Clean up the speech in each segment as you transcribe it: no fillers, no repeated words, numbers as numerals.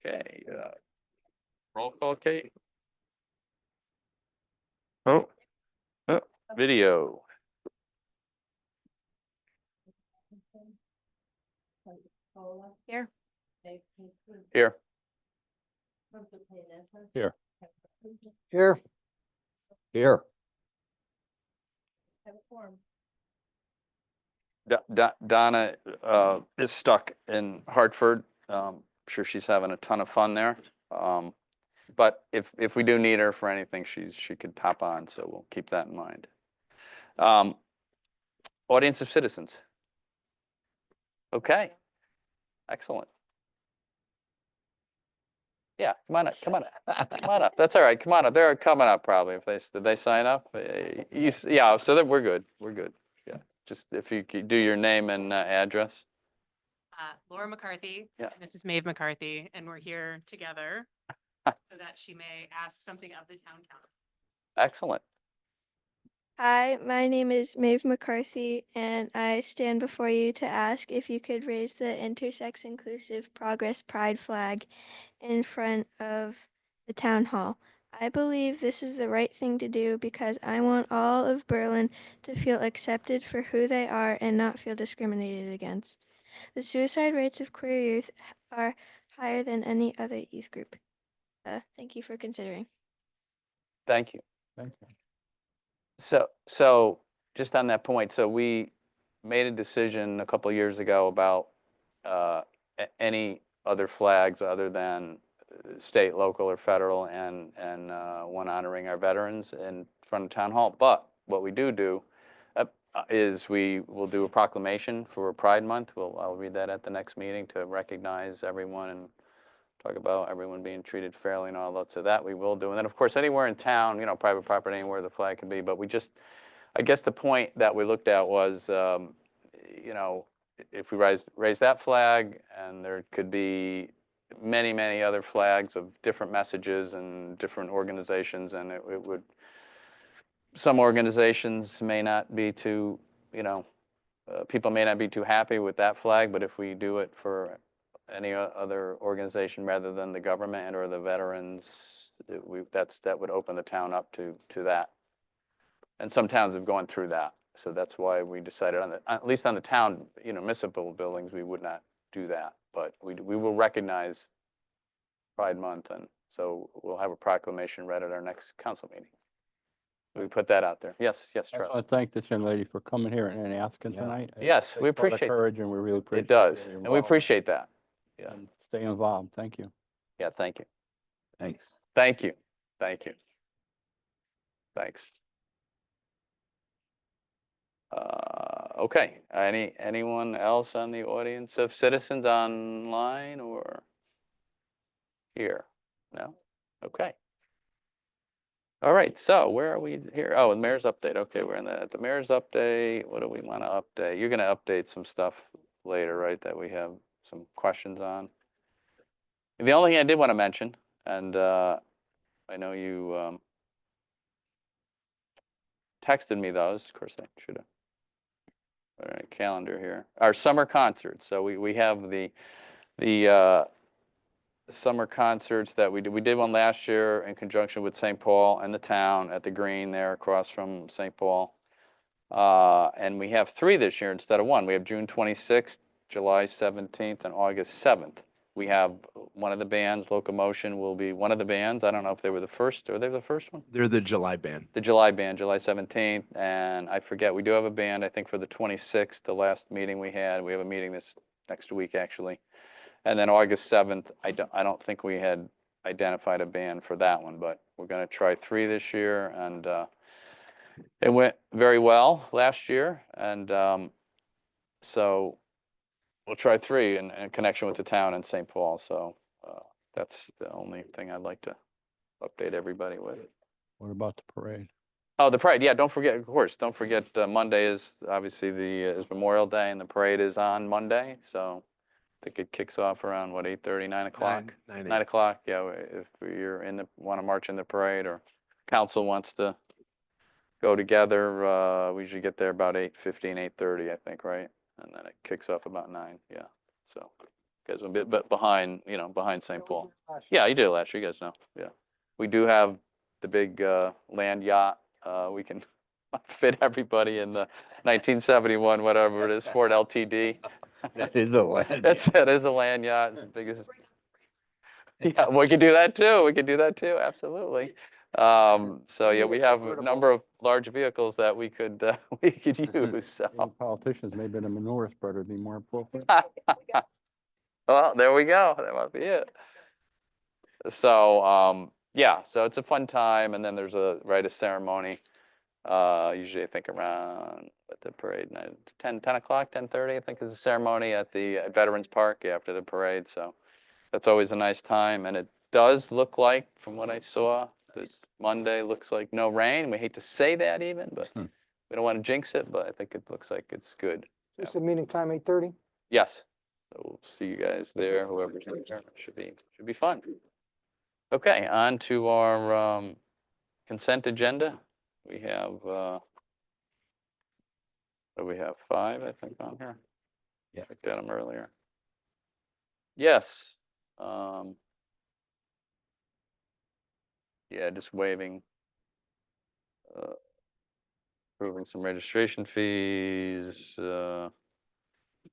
Okay, roll call, Kate. Oh, video. Here. Here. Here. Here. Here. Donna is stuck in Hartford. Sure she's having a ton of fun there. But if we do need her for anything, she could hop on, so we'll keep that in mind. Audience of citizens. Okay, excellent. Yeah, come on up, come on up, come on up. That's all right, come on up. They're coming up probably. Did they sign up? Yeah, so that we're good, we're good. Yeah, just if you could do your name and address. Laura McCarthy. Yeah. This is Maeve McCarthy, and we're here together so that she may ask something of the town council. Excellent. Hi, my name is Maeve McCarthy, and I stand before you to ask if you could raise the Intersex Inclusive Progress Pride flag in front of the town hall. I believe this is the right thing to do because I want all of Berlin to feel accepted for who they are and not feel discriminated against. The suicide rates of queer youth are higher than any other youth group. Thank you for considering. Thank you. Thank you. So just on that point, so we made a decision a couple years ago about any other flags other than state, local, or federal, and one honoring our veterans in front of town hall. But what we do is we will do a proclamation for Pride Month. I'll read that at the next meeting to recognize everyone and talk about everyone being treated fairly and all that. So that we will do. And then, of course, anywhere in town, private property, anywhere the flag can be. But I guess the point that we looked at was, if we raise that flag, and there could be many, many other flags of different messages and different organizations, and it would, some organizations may not be too, people may not be too happy with that flag, but if we do it for any other organization rather than the government or the veterans, that would open the town up to that. And some towns have gone through that. So that's why we decided at least on the town, municipal buildings, we would not do that. But we will recognize Pride Month, and so we'll have a proclamation read at our next council meeting. We put that out there. Yes, I Charlie. want to thank this young lady for coming here and asking tonight. Yes, It we takes a lot of appreciate courage, and we really appreciate it. Does, your and we involvement. appreciate that. Yeah. And stay involved. Thank you. Yeah, thank you. Thanks. Thank you. Thank you. Thanks. Okay, anyone else on the audience of citizens online or here? No? Okay. All right, so where are we here? Oh, the mayor's update. Okay, we're in the mayor's update. What do we want to update? You're going to update some stuff later, right, that we have some questions on? The only thing I did want to mention, and I know you texted me those. Of course, I should have. All right, calendar here. Our summer concerts. So we have the summer concerts that we did. We did one last year in conjunction with St. Paul and the town at the Green there across from St. Paul. And we have 3 this year instead of 1. We have June 26th, July 17th, and August 7th. We have one of the bands, Locomotion, will be one of the bands. I don't know if they were the first. Are they the first one? They're the July band. The July band, July 17th. And I forget, we do have a band, I think, for the 26th, the last meeting we had. We have a meeting this next week, actually. And then August 7th, I don't think we had identified a band for that one, but we're going to try 3 this year. And it went very well last year. And so we'll try 3 in connection with the town in St. Paul. So that's the only thing I'd like to update everybody with. What about the parade? Oh, the parade. Yeah, don't forget, of course, don't forget Monday is obviously is Memorial Day, and the parade is on Monday. So I think it kicks off around, what, 8:30, 9 o'clock? 9 o'clock, yeah, if you're want to march in the parade or council wants to go together, we usually get there about 8:15, 8:30, I think, right? And then it kicks off about 9, yeah, so. guys are a bit behind, behind St. Paul. Yeah, you did last year, you guys know, yeah. We do have the big land yacht. We can fit everybody in the 1971, whatever it is, Ford LTD. That is the land. That is a land yacht, it's as big as. Yeah, we could do that too. We could do that too, absolutely. So yeah, we have a number of large vehicles that we could use, so. Young politicians, maybe the manure spreader would be more appropriate. Well, there we go. That might be it. So, yeah, so it's a fun time, and then there's a ceremony. Usually I think around at the parade night, 10 o'clock, 10:30, I think is the ceremony at Veterans Park after the parade. So that's always a nice time, and it does look like, from what I saw, this Monday looks like no rain. We hate to say that even, but we don't want to jinx it, but I think it looks like it's good. Is the meeting time 8:30? Yes. So we'll see you guys there, whoever's there. Should be fun. Okay, on to our consent agenda. We have, what do we have, 5, I think, on here? Yeah. Looked at them earlier. Yes. Yeah, just waiving, approving some registration fees,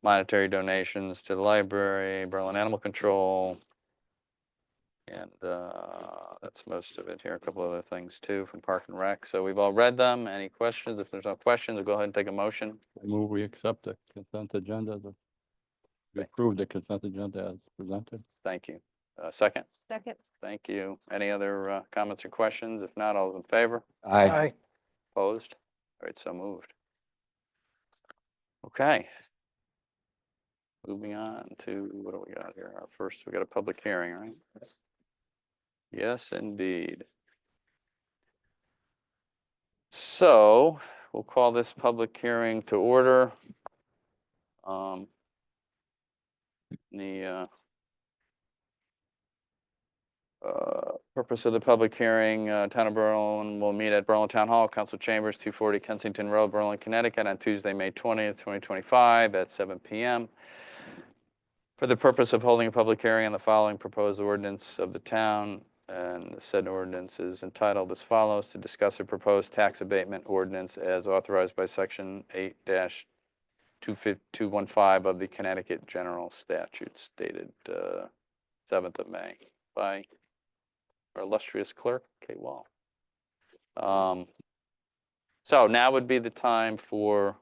monetary donations to the library, Berlin Animal Control. And that's most of it here. A couple other things too from Park and Rec. So we've all read them. Any questions? If there's no questions, we'll go ahead and take a motion. I move we accept the consent agenda, we approve the consent agenda as presented. Thank you. Second? Second. Thank you. Any other comments or questions? If not, all those in favor? Aye. Opposed? All right, so moved. Okay. Moving on to, what do we got here? Our first, we got a public hearing, right? Yes, indeed. So we'll call this public hearing to order. The purpose of the public hearing, Town of Berlin will meet at Berlin Town Hall, Council Chambers, 240 Kensington Road, Berlin, Connecticut, on Tuesday, May 20th, 2025, at 7 p.m. for the purpose of holding a public hearing on the following proposed ordinance of the town. And the said ordinance is entitled as follows: to discuss a proposed tax abatement ordinance as authorized by Section 8-215 of the Connecticut General Statutes, dated 7th of May by our illustrious clerk, Kate Wall. So now would be the time for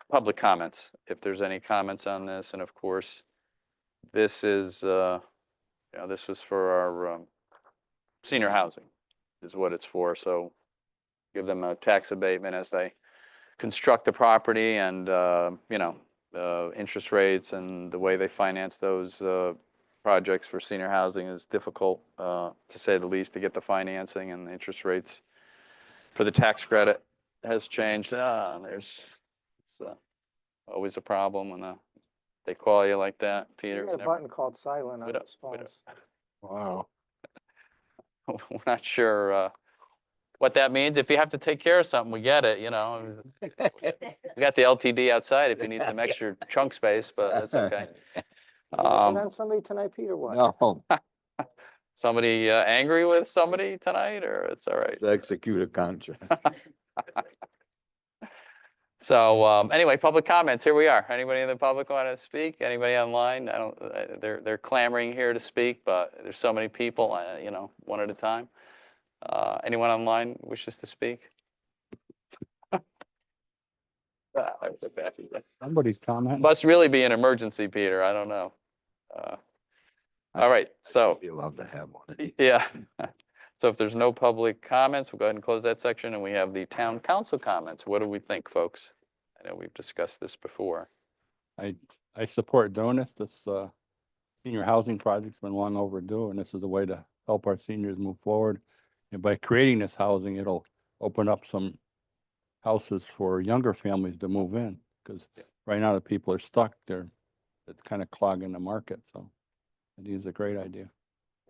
public comments, if there's any comments on this. And of course, this is, this was for our senior housing, is what it's for. So give them a tax abatement as they construct the property, and, interest rates and the way they finance those projects for senior housing is difficult, to say the least, to get the financing, and the interest rates for the tax credit has changed. There's always a problem when they call you like that, Peter. You got a button called silent on We don't- those we don't- phones. Wow. We're not sure what that means. If you have to take care of something, we get it, We got the LTD outside if you need some extra trunk space, but that's okay. You working on somebody tonight, Peter, what? No, Somebody angry with somebody tonight, or it's all right? execute a contract. So anyway, public comments, here we are. Anybody in the public want to speak? Anybody online? I don't, they're clamoring here to speak, but there's so many people, one at a time. Anyone online wishes to speak? Somebody's commenting. Must really be an emergency, Peter, I don't know. All right, so, You'd love to have one. of these. yeah. So if there's no public comments, we'll go ahead and close that section, and we have the town council comments. What do we think, folks? I know we've discussed this before. I support doing this. This senior housing project's been long overdue, and this is a way to help our seniors move forward. And by creating this housing, it'll open up some houses for younger families to move in, because right now the people are stuck there. It's kind of clogging the market, so I think it's a great idea.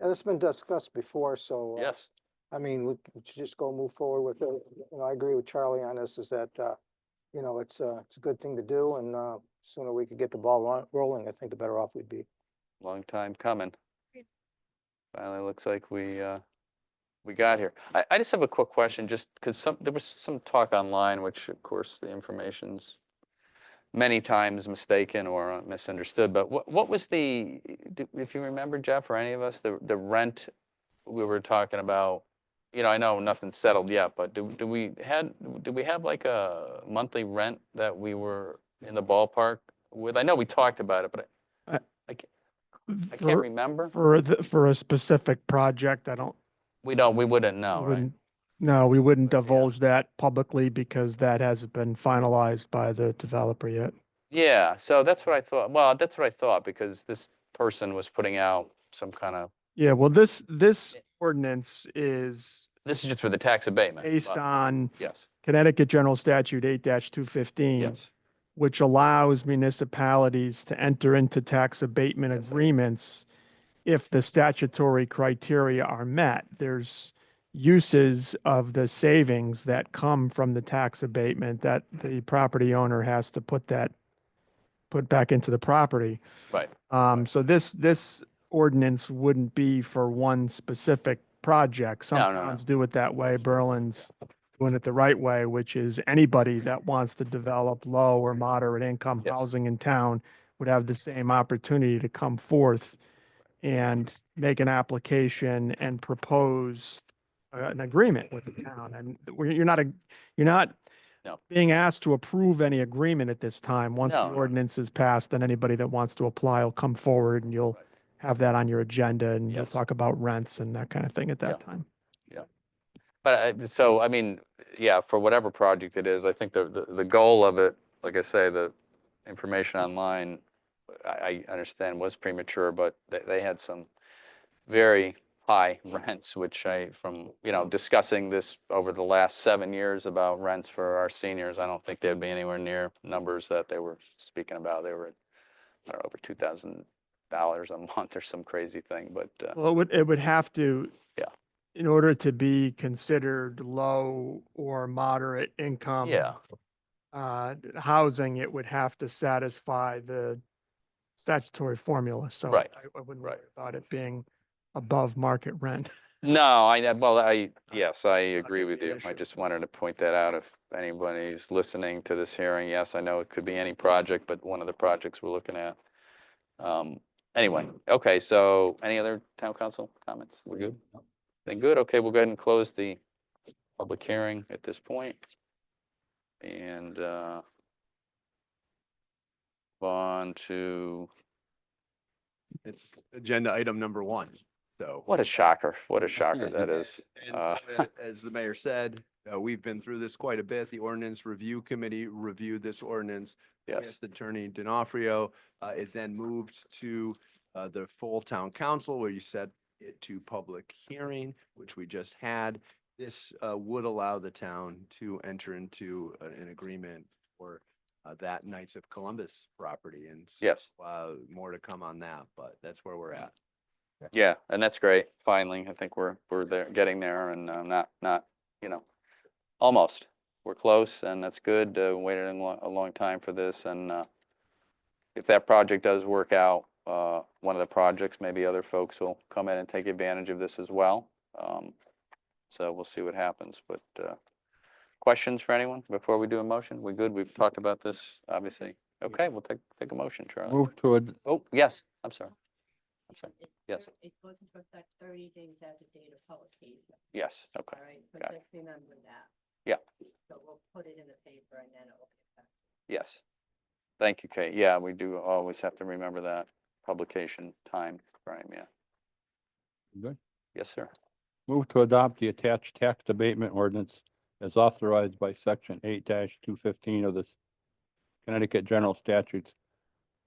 Yeah, this has been discussed before, so. Yes, I mean, we should just go move forward with it. I agree with Charlie on this, is that, you know, it's a good thing to do, and sooner we could get the ball rolling, I think the better off we'd be. Long time coming. Agreed. Finally, looks like we got here. I just have a quick question, just because there was some talk online, which of course the information's many times mistaken or misunderstood, but what was if you remember, Jeff, or any of us, the rent we were talking about? You know, I know nothing's settled yet, but do we have like a monthly rent that we were in the ballpark with? I know we talked about it, but Uh, I can't For, remember. for a specific project, I don't, We wouldn't know, right? wouldn't, no, we wouldn't Yeah. divulge that publicly because that hasn't been finalized by the developer yet. Yeah, so that's what I thought. Well, that's what I thought, because this person was putting out some kind of, Yeah, well, this ordinance is this is just for the tax abatement. based but- on Yes, Connecticut General Statute 8-215. yes, Which allows municipalities to enter into tax abatement Yes, I- agreements if the statutory criteria are met. There's uses of the savings that come from the tax abatement that the property owner has to put back into the property. right, So this ordinance wouldn't be for one specific project. Some No, no, no. towns do it that way. Berlin's doing it the right way, which is anybody that wants to develop low or moderate income Yes. housing in town would have the same opportunity to come forth and make an application and propose an agreement with the town. And you're not No. being asked to approve any agreement at this time. Once the No, no. ordinance is passed, then anybody that wants to apply will come forward and you'll Right. have that on your agenda and you'll Yes. talk about rents and that kind of thing at that Yeah. time. But so, I mean, yeah, for whatever project it is, I think the goal of it, like I say, the information online, I understand was premature, but they had some very high rents, which from, discussing this over the last 7 years about rents for our seniors, I don't think they'd be anywhere near numbers that they were speaking about. They were, I don't know, over $2,000 a month or some crazy thing, but, Well, it would have to. Yeah. In order to be considered low or moderate income. yeah, Housing, it would have to satisfy the statutory formula. So Right, I wouldn't right. worry about it being above market rent. No, yes, I agree with be an you. I issue. just wanted to point that out if anybody's listening to this hearing. Yes, I know it could be any project, but one of the projects we're looking at. Anyway, okay, so any other town council comments? We're good? Then good, okay, we'll go ahead and close the public hearing at this point. And move on to, It's agenda item number 1, so. what a shocker that is. And Uh, as the mayor said, we've been through this quite a bit. The ordinance review committee reviewed this ordinance. Yes, with Attorney D'Onofrio. It then moved to the full town council where you set it to public hearing, which we just had. This would allow the town to enter into an agreement for that Knights of Columbus property. And so, yes. more to come on that, but that's where we're at. Yeah, and that's great. Finally, I think we're there, getting there, and not, almost. We're close, and that's good. Waited a long time for this, and if that project does work out, one of the projects, maybe other folks will come in and take advantage of this as well. So we'll see what happens. But questions for anyone before we do a motion? We good? We've talked about this, obviously. Okay, we'll take a motion, Charlie. Move to ad- Oh, yes. I'm sorry. Yes. It goes into effect 30 days after date of publication, Yes. Okay. all right? So got it. just remember that. Yeah. So we'll put it in the paper and then it will be effective. Yes. Thank you, Kate. Yeah, we do always have to remember that publication time frame. Yeah. Good. Yes, sir. Move to adopt the attached tax abatement ordinance as authorized by section 8-215 of the Connecticut General Statutes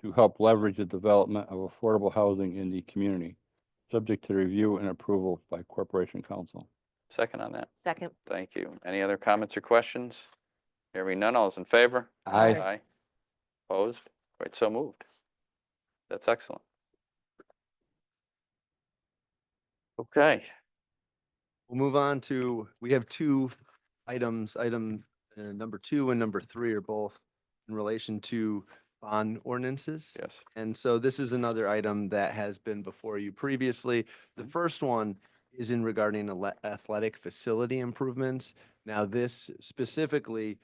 to help leverage the development of affordable housing in the community, subject to review and approval by Corporation Council. Second on that. Second. Thank you. Any other comments or questions? Hearing none, all is in favor? Aye. Aye. Opposed? Right, so moved. That's excellent. Okay. We'll move on to, we have two items, item number 2 and number 3 are both in relation to bond ordinances. Yes. And so this is another item that has been before you previously. The first one is in regarding athletic facility improvements. Now, this specifically,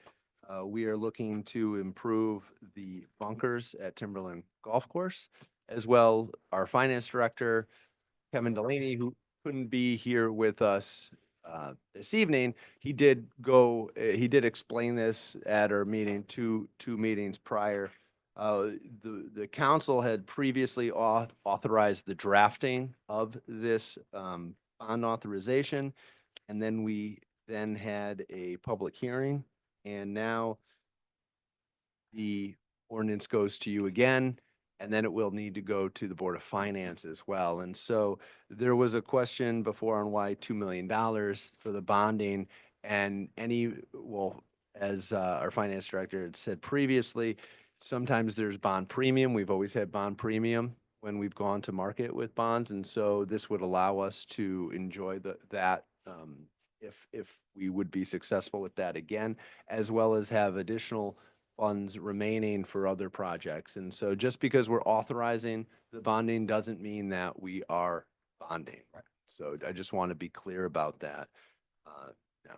we are looking to improve the bunkers at Timberland Golf Course, as well our finance director, Kevin Delaney, who couldn't be here with us this evening. He did explain this at our meeting, two meetings prior. The council had previously authorized the drafting of this bond authorization, and then we had a public hearing, and now the ordinance goes to you again, and then it will need to go to the Board of Finance as well. And so there was a question before on why $2 million for the bonding, and as our finance director had said previously, sometimes there's bond premium. We've always had bond premium when we've gone to market with bonds, and so this would allow us to enjoy that if we would be successful with that again, as well as have additional funds remaining for other projects. And so just because we're authorizing the bonding doesn't mean that we are bonding. So I just want to be clear about that. Now.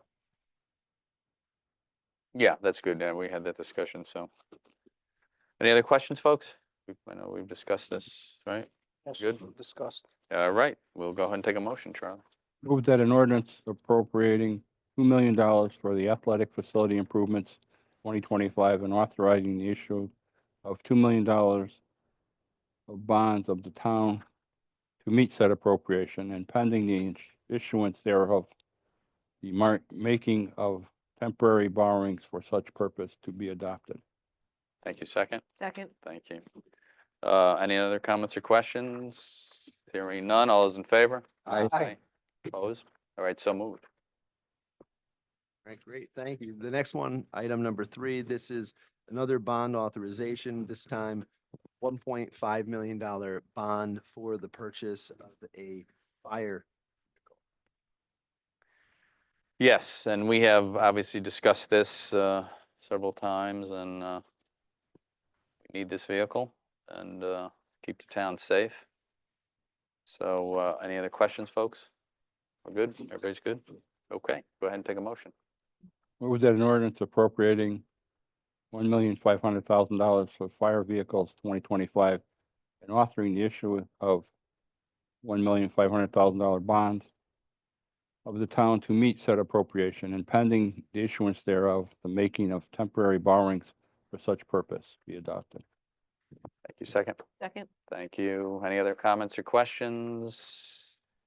Yeah, that's good. We had that discussion, so. Any other questions, folks? I know we've discussed this, right? Yes, Good. discussed. All right, we'll go ahead and take a motion, Charlie. Move that an ordinance appropriating $2 million for the athletic facility improvements 2025 and authorizing the issue of $2 million of bonds of the town to meet said appropriation and pending the issuance thereof, the making of temporary borrowings for such purpose to be adopted. Thank you. Second? Second. Thank you. Any other comments or questions? Hearing none, all those in favor? Aye. Opposed? All right, so moved. All right, great, thank you. The next one, item number 3, this is another bond authorization, this time $1.5 million bond for the purchase of a fire. Yes, and we have obviously discussed this several times, and we need this vehicle and keep the town safe. So any other questions, folks? We're good? Everybody's good? Okay, go ahead and take a motion. Move that an ordinance appropriating $1,500,000 for fire vehicles 2025 and authoring the issue of $1,500,000 bonds of the town to meet said appropriation and pending the issuance thereof, the making of temporary borrowings for such purpose be adopted. Thank you. Second? Second. Thank you. Any other comments or questions?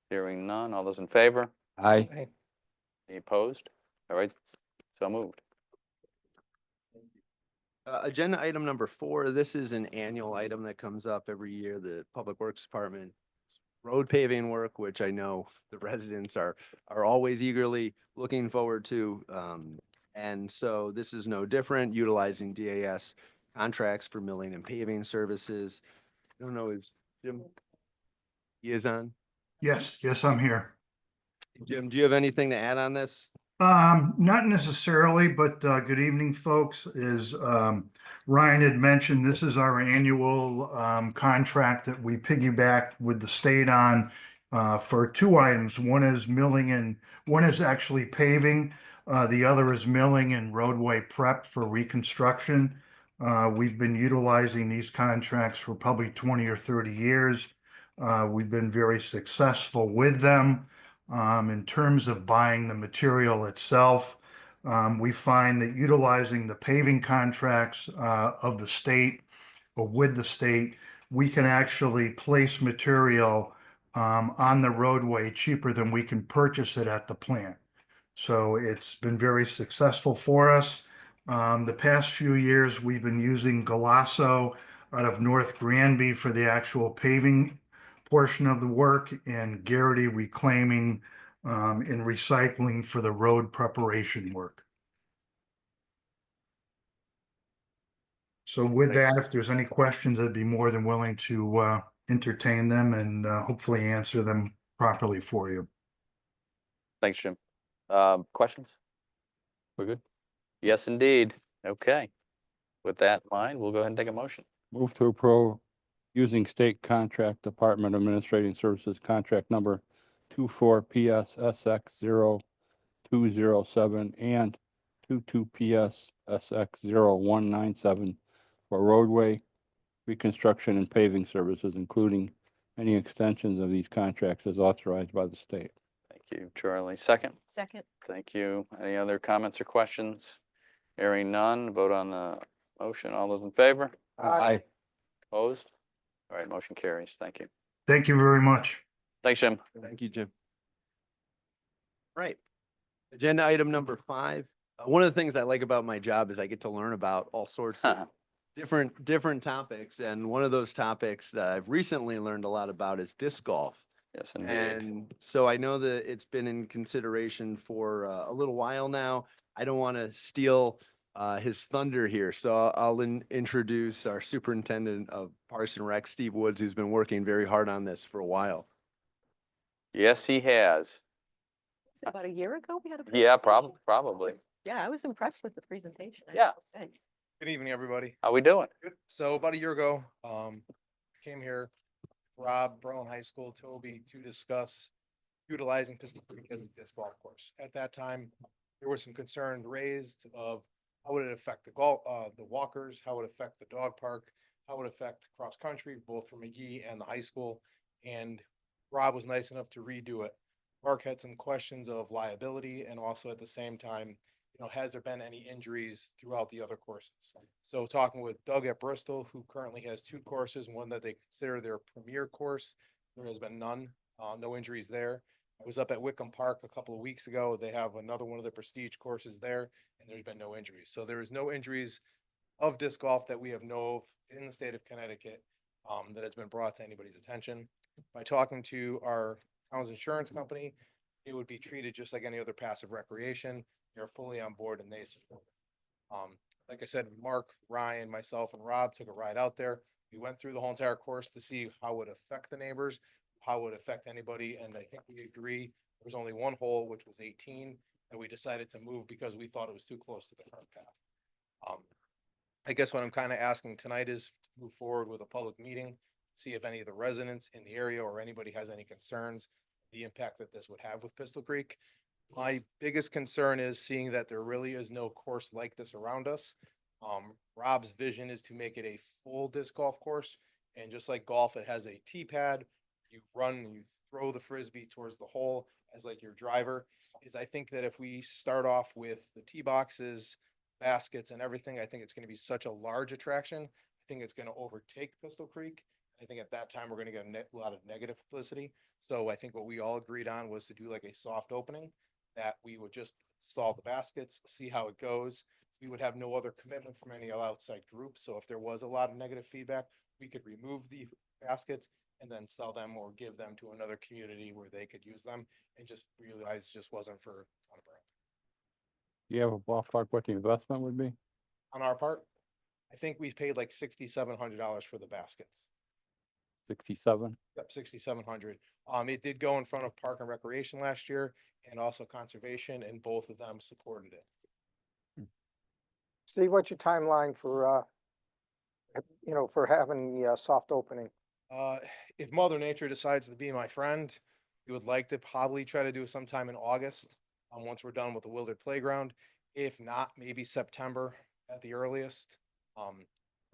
Hearing none. All those in favor? Aye. Aye. Any opposed? All right, so moved. Agenda item number 4, this is an annual item that comes up every year, the Public Works Department road paving work, which I know the residents are always eagerly looking forward to. And so this is no different, utilizing DAS contracts for milling and paving services. I don't know, is Jim? He is on? Yes, I'm here. Jim, do you have anything to add on this? Not necessarily, but good evening, folks. As Ryan had mentioned, this is our annual contract that we piggyback with the state on for 2 items. One is milling and one is actually paving. The other is milling and roadway prep for reconstruction. We've been utilizing these contracts for probably 20 or 30 years. We've been very successful with them. In terms of buying the material itself, we find that utilizing the paving contracts of the state or with the state, we can actually place material on the roadway cheaper than we can purchase it at the plant. So it's been very successful for us. The past few years, we've been using Galasso out of North Granby for the actual paving portion of the work, and Garrity Reclaiming and Recycling for the road preparation work. So with that, if there's any questions, I'd be more than willing to entertain them and hopefully answer them properly for you. Thanks, Jim. Questions? We're good? Yes, indeed. Okay. With that in mind, we'll go ahead and take a motion. Move to approve using state contract Department of Administrative Services contract number 24PSSX0207 and 22PSSX0197 for roadway reconstruction and paving services, including any extensions of these contracts as authorized by the state. Thank you, Charlie. Second? Second. Thank you. Any other comments or questions? Hearing none, vote on the motion. All those in favor? Aye. Opposed? All right, motion carries. Thank you. Thank you very much. Thanks, Jim. Thank you, Jim. Right. Agenda item number 5. One of the things I like about my job is I get to learn about all sorts of different topics. And one of those topics that I've recently learned a lot about is disc golf. Yes, indeed. And so I know that it's been in consideration for a little while now. I don't want to steal his thunder here, so I'll introduce our superintendent of Parks and Rec, Steve Woods, who's been working very hard on this for a while. Yes, he has. Was it about a year ago we had a? Yeah, presentation? probably. Yeah, I was impressed with the presentation. I Yeah. have to say. Good evening, everybody. How we doing? So about a year ago, came here, Rob, Berlin High School, Toby, to discuss utilizing Pistol Creek as a disc golf course. At that time, there were some concerns raised of how would it affect the walkers, how would it affect the dog park, how would it affect cross country, both for McGee and the high school. And Rob was nice enough to redo it. Mark had some questions of liability and also at the same time, has there been any injuries throughout the other courses? So talking with Doug at Bristol, who currently has 2 courses, one that they consider their premier course, there has been none, no injuries there. I was up at Wickham Park a couple of weeks ago. They have another one of the prestige courses there, and there's been no injuries. So there is no injuries of disc golf that we have know of in the state of Connecticut that has been brought to anybody's attention. By talking to our town's insurance company, it would be treated just like any other passive recreation. They're fully on board and they support it. Like I said, Mark, Ryan, myself, and Rob took a ride out there. We went through the whole entire course to see how it would affect the neighbors, how it would affect anybody, and I think we agree there was only one hole, which was 18, and we decided to move because we thought it was too close to the current path. I guess what I'm kind of asking tonight is to move forward with a public meeting, see if any of the residents in the area or anybody has any concerns, the impact that this would have with Pistol Creek. My biggest concern is seeing that there really is no course like this around us. Rob's vision is to make it a full disc golf course. And just like golf, it has a tee pad. You run and you throw the Frisbee towards the hole as like your driver. I think that if we start off with the tee boxes, baskets and everything, I think it's going to be such a large attraction. I think it's going to overtake Pistol Creek. I think at that time, we're going to get a lot of negative publicity. So I think what we all agreed on was to do like a soft opening, that we would just install the baskets, see how it goes. We would have no other commitment from any outside group. So if there was a lot of negative feedback, we could remove the baskets and then sell them or give them to another community where they could use them, and just realize it just wasn't for a ton of brand. Do you have a ballpark what the investment would be? On our part, I think we paid like $6,700 for the baskets. 67? Yep, 6,700. It did go in front of Park and Recreation last year and also Conservation, and both of them supported it. Steve, what's your timeline for, for having the soft opening? If Mother Nature decides to be my friend, we would like to probably try to do it sometime in August, once we're done with the Willard Playground. If not, maybe September at the earliest.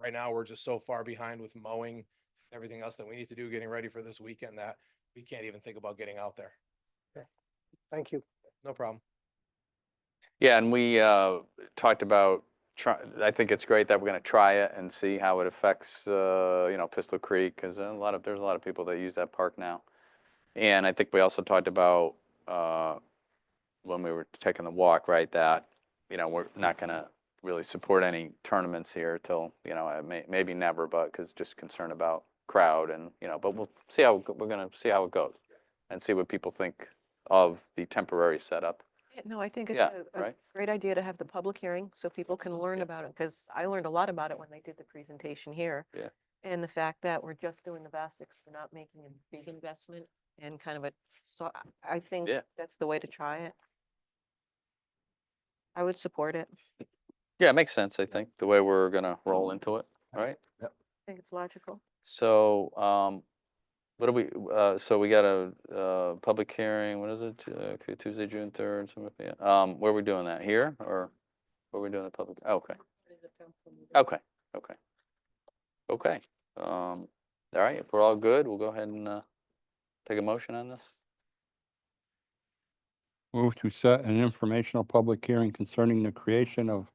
Right now, we're just so far behind with mowing and everything else that we need to do, getting ready for this weekend, that we can't even think about getting out there. Thank you. No problem. Yeah, and we talked about, I think it's great that we're going to try it and see how it affects, Pistol Creek, because there's a lot of people that use that park now. And I think we also talked about when we were taking the walk, right, that, we're not going to really support any tournaments here till, maybe never, but because just concerned about crowd and, but we'll see how, we're going to see how it goes and see what people think of the temporary setup. Yeah, no, I think it's Yeah, a right. great idea to have the public hearing so people can learn about it, because I learned a lot about it when they did the presentation here. Yeah. And the fact that we're just doing the basics, we're not making a big investment and kind of so I think Yeah. that's the way to try it. I would support it. Yeah, it makes sense, I think, the way we're gonna roll into it, right? I think it's logical. So, what do we, so we got a public hearing, what is it? Okay, Tuesday, June 3rd, where are we doing that? Here, or where are we doing the public? Okay, okay, okay. Okay, all right, if we're all good, we'll go ahead and, take a motion on this. Move to set an informational public hearing concerning the creation of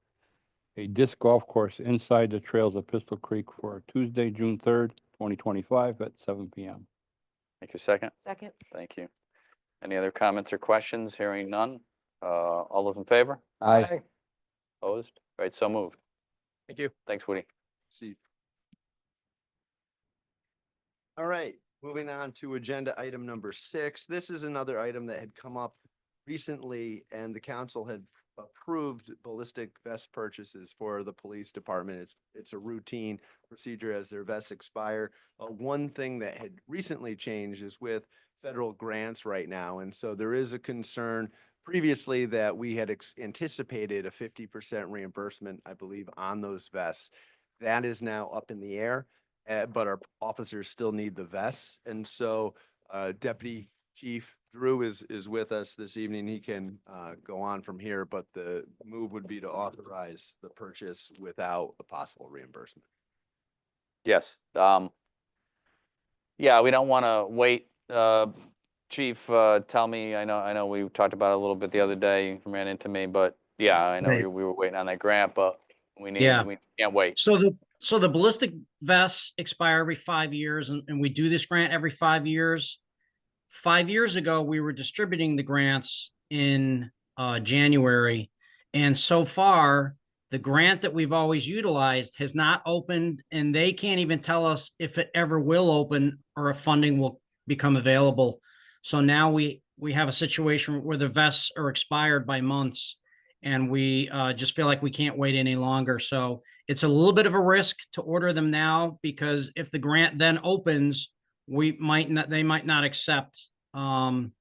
a disc golf course inside the trails of Pistol Creek for Tuesday, June 3rd, 2025 at 7 p.m. Thank you, second. Second. Thank you. Any other comments or questions? Hearing none. All those in favor? Aye. Opposed? Right, so moved. Thank you. Thanks, Woody. See. All right, moving on to agenda item number 6. This is another item that had come up recently, and the council had approved ballistic vest purchases for the police department. It's a routine procedure as their vests expire. One thing that had recently changed is with federal grants right now, and so there is a concern previously that we had anticipated a 50% reimbursement, I believe, on those vests. That is now up in the air, but our officers still need the vests. And so Deputy Chief Drew is with us this evening. He can go on from here, but the move would be to authorize the purchase without a possible reimbursement. Yes. Yeah, we don't want to wait. Chief, tell me, I know we talked about it a little bit the other day, you ran into me, but yeah, I know Right. we were waiting on that grant, but we Yeah. can't wait. So the ballistic vests expire every 5 years, and we do this grant every 5 years. 5 years ago, we were distributing the grants in January, and so far, the grant that we've always utilized has not opened, and they can't even tell us if it ever will open or if funding will become available. So now we have a situation where the vests are expired by months, and we just feel like we can't wait any longer. So it's a little bit of a risk to order them now, because if the grant then opens, they might not accept the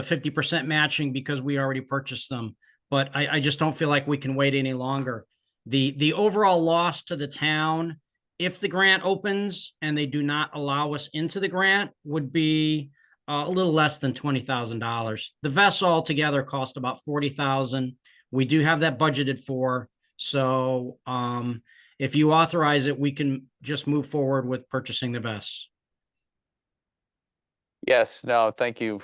50% matching because we already purchased them. But I just don't feel like we can wait any longer. The overall loss to the town, if the grant opens and they do not allow us into the grant, would be a little less than $20,000. The vests altogether cost about $40,000. We do have that budgeted for. So if you authorize it, we can just move forward with purchasing the vests. Yes, no, thank you,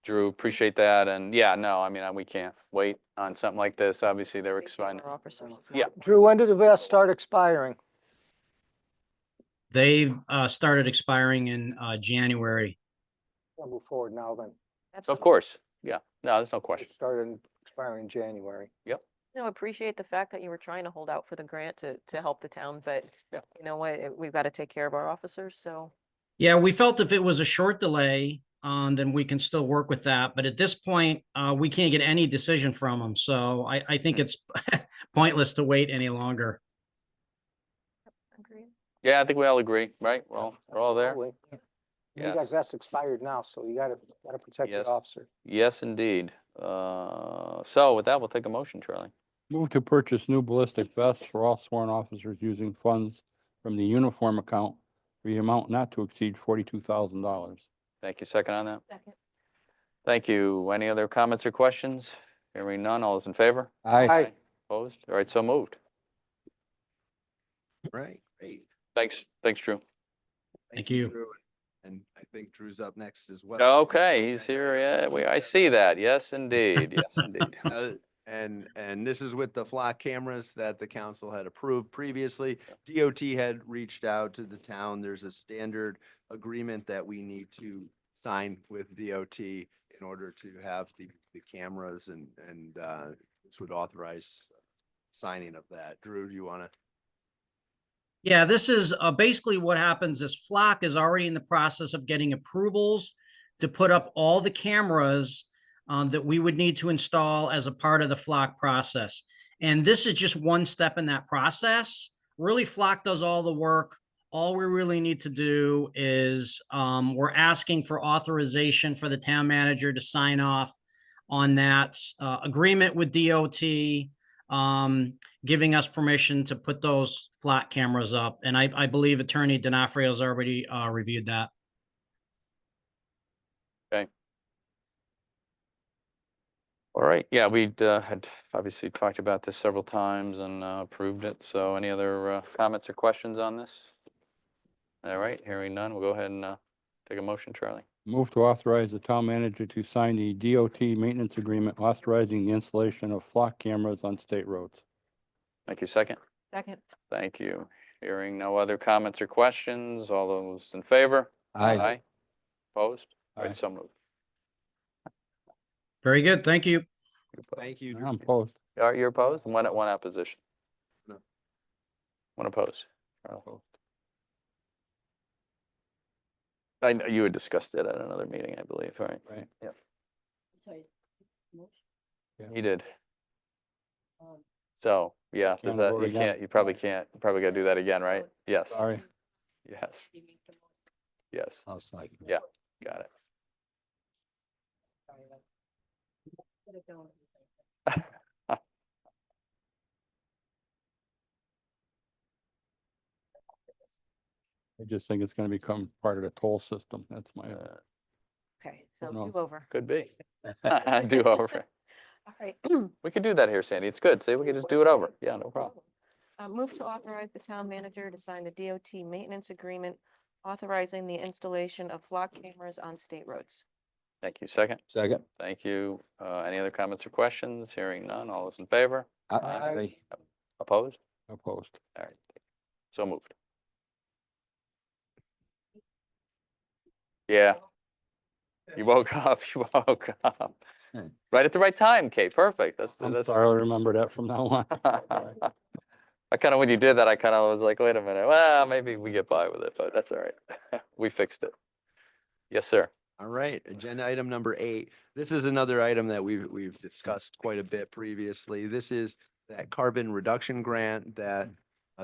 Drew, appreciate that, and yeah, no, I mean, we can't wait on something like this, obviously, they're expiring. Our officers. Yeah, Drew, when did the vests start expiring? They've started expiring in January. I'll move forward now then. of Absolutely. course, yeah, no, there's no question. It started expiring in January. No, appreciate the fact that you were trying to hold out for the grant to help the town, but Yeah. you know what, we've got to take care of our officers, so. Yeah, we felt if it was a short delay, then we can still work with that. But at this point, we can't get any decision from them. So I think it's pointless to wait any longer. Agreed. Yeah, I think we all agree, right? Well, we're all there? Totally. You got Yes, vests expired now, so you gotta protect Yes. your officer. yes, indeed. So with that, we'll take a motion, Charlie. Move to purchase new ballistic vests for all sworn officers using funds from the uniform account for the amount not to exceed $42,000. Thank you, second on that. Second. Thank you. Any other comments or questions? Hearing none, all those in favor? Aye. Opposed? All right, so moved. Right, great. Thanks, Drew. Thank you. Drew. And I think Drew's up next as well. Okay, he's here, yeah, I see that, yes, indeed, yes, indeed. And this is with the flock cameras that the council had approved previously. DOT had reached out to the town. There's a standard agreement that we need to sign with DOT in order to have the cameras, and this would authorize signing of that. Drew, do you want to? Yeah, this is basically what happens is Flock is already in the process of getting approvals to put up all the cameras that we would need to install as a part of the Flock process. And this is just one step in that process. Really, Flock does all the work. All we really need to do is we're asking for authorization for the town manager to sign off on that agreement with DOT. giving us permission to put those flat cameras up. And I believe Attorney D'Onofrio has already reviewed that. All right, yeah, we'd had obviously talked about this several times and approved it. So any other comments or questions on this? All right, hearing none, we'll go ahead and take a motion, Charlie. Move to authorize the town manager to sign the DOT maintenance agreement authorizing the installation of flock cameras on state roads. Thank you. Second? Second. Thank you. Hearing no other comments or questions, all those in favor? Aye. Opposed? All Aye. right, so moved. Very good. Thank you. Thank you. I'm opposed. You're opposed? One opposition? No. One opposed? Charlie? I know you had discussed it at another meeting, I believe, right? Right. Yep. Yeah. He did. So, yeah, Can't does that, vote you again? can't, you probably can't, you probably gotta do that again, right? Yes, Sorry. yes, yes, I'll second. yeah, got it. I just think it's gonna become part of the toll system. That's my, Okay, so no. move over. Could be. Do over. All right. We could do that here, Sandy. It's good. See, we could just do it over. Yeah, no problem. Move to authorize the town manager to sign the DOT maintenance agreement authorizing the installation of flock cameras on state roads. Thank you. Second? Second. Thank you. Any other comments or questions? Hearing none. All those in favor? Aye. Opposed? opposed. All right. So moved. Yeah. You woke up, you woke up. Right at the right time, Kate. Perfect. I'm That's. sorry, I'll remember that from now on. I kind of, when you did that, I kind of was like, wait a minute, well, maybe we get by with it, but that's all right. We fixed it. Yes, sir. All right, agenda item number 8. This is another item that we've discussed quite a bit previously. This is that carbon reduction grant that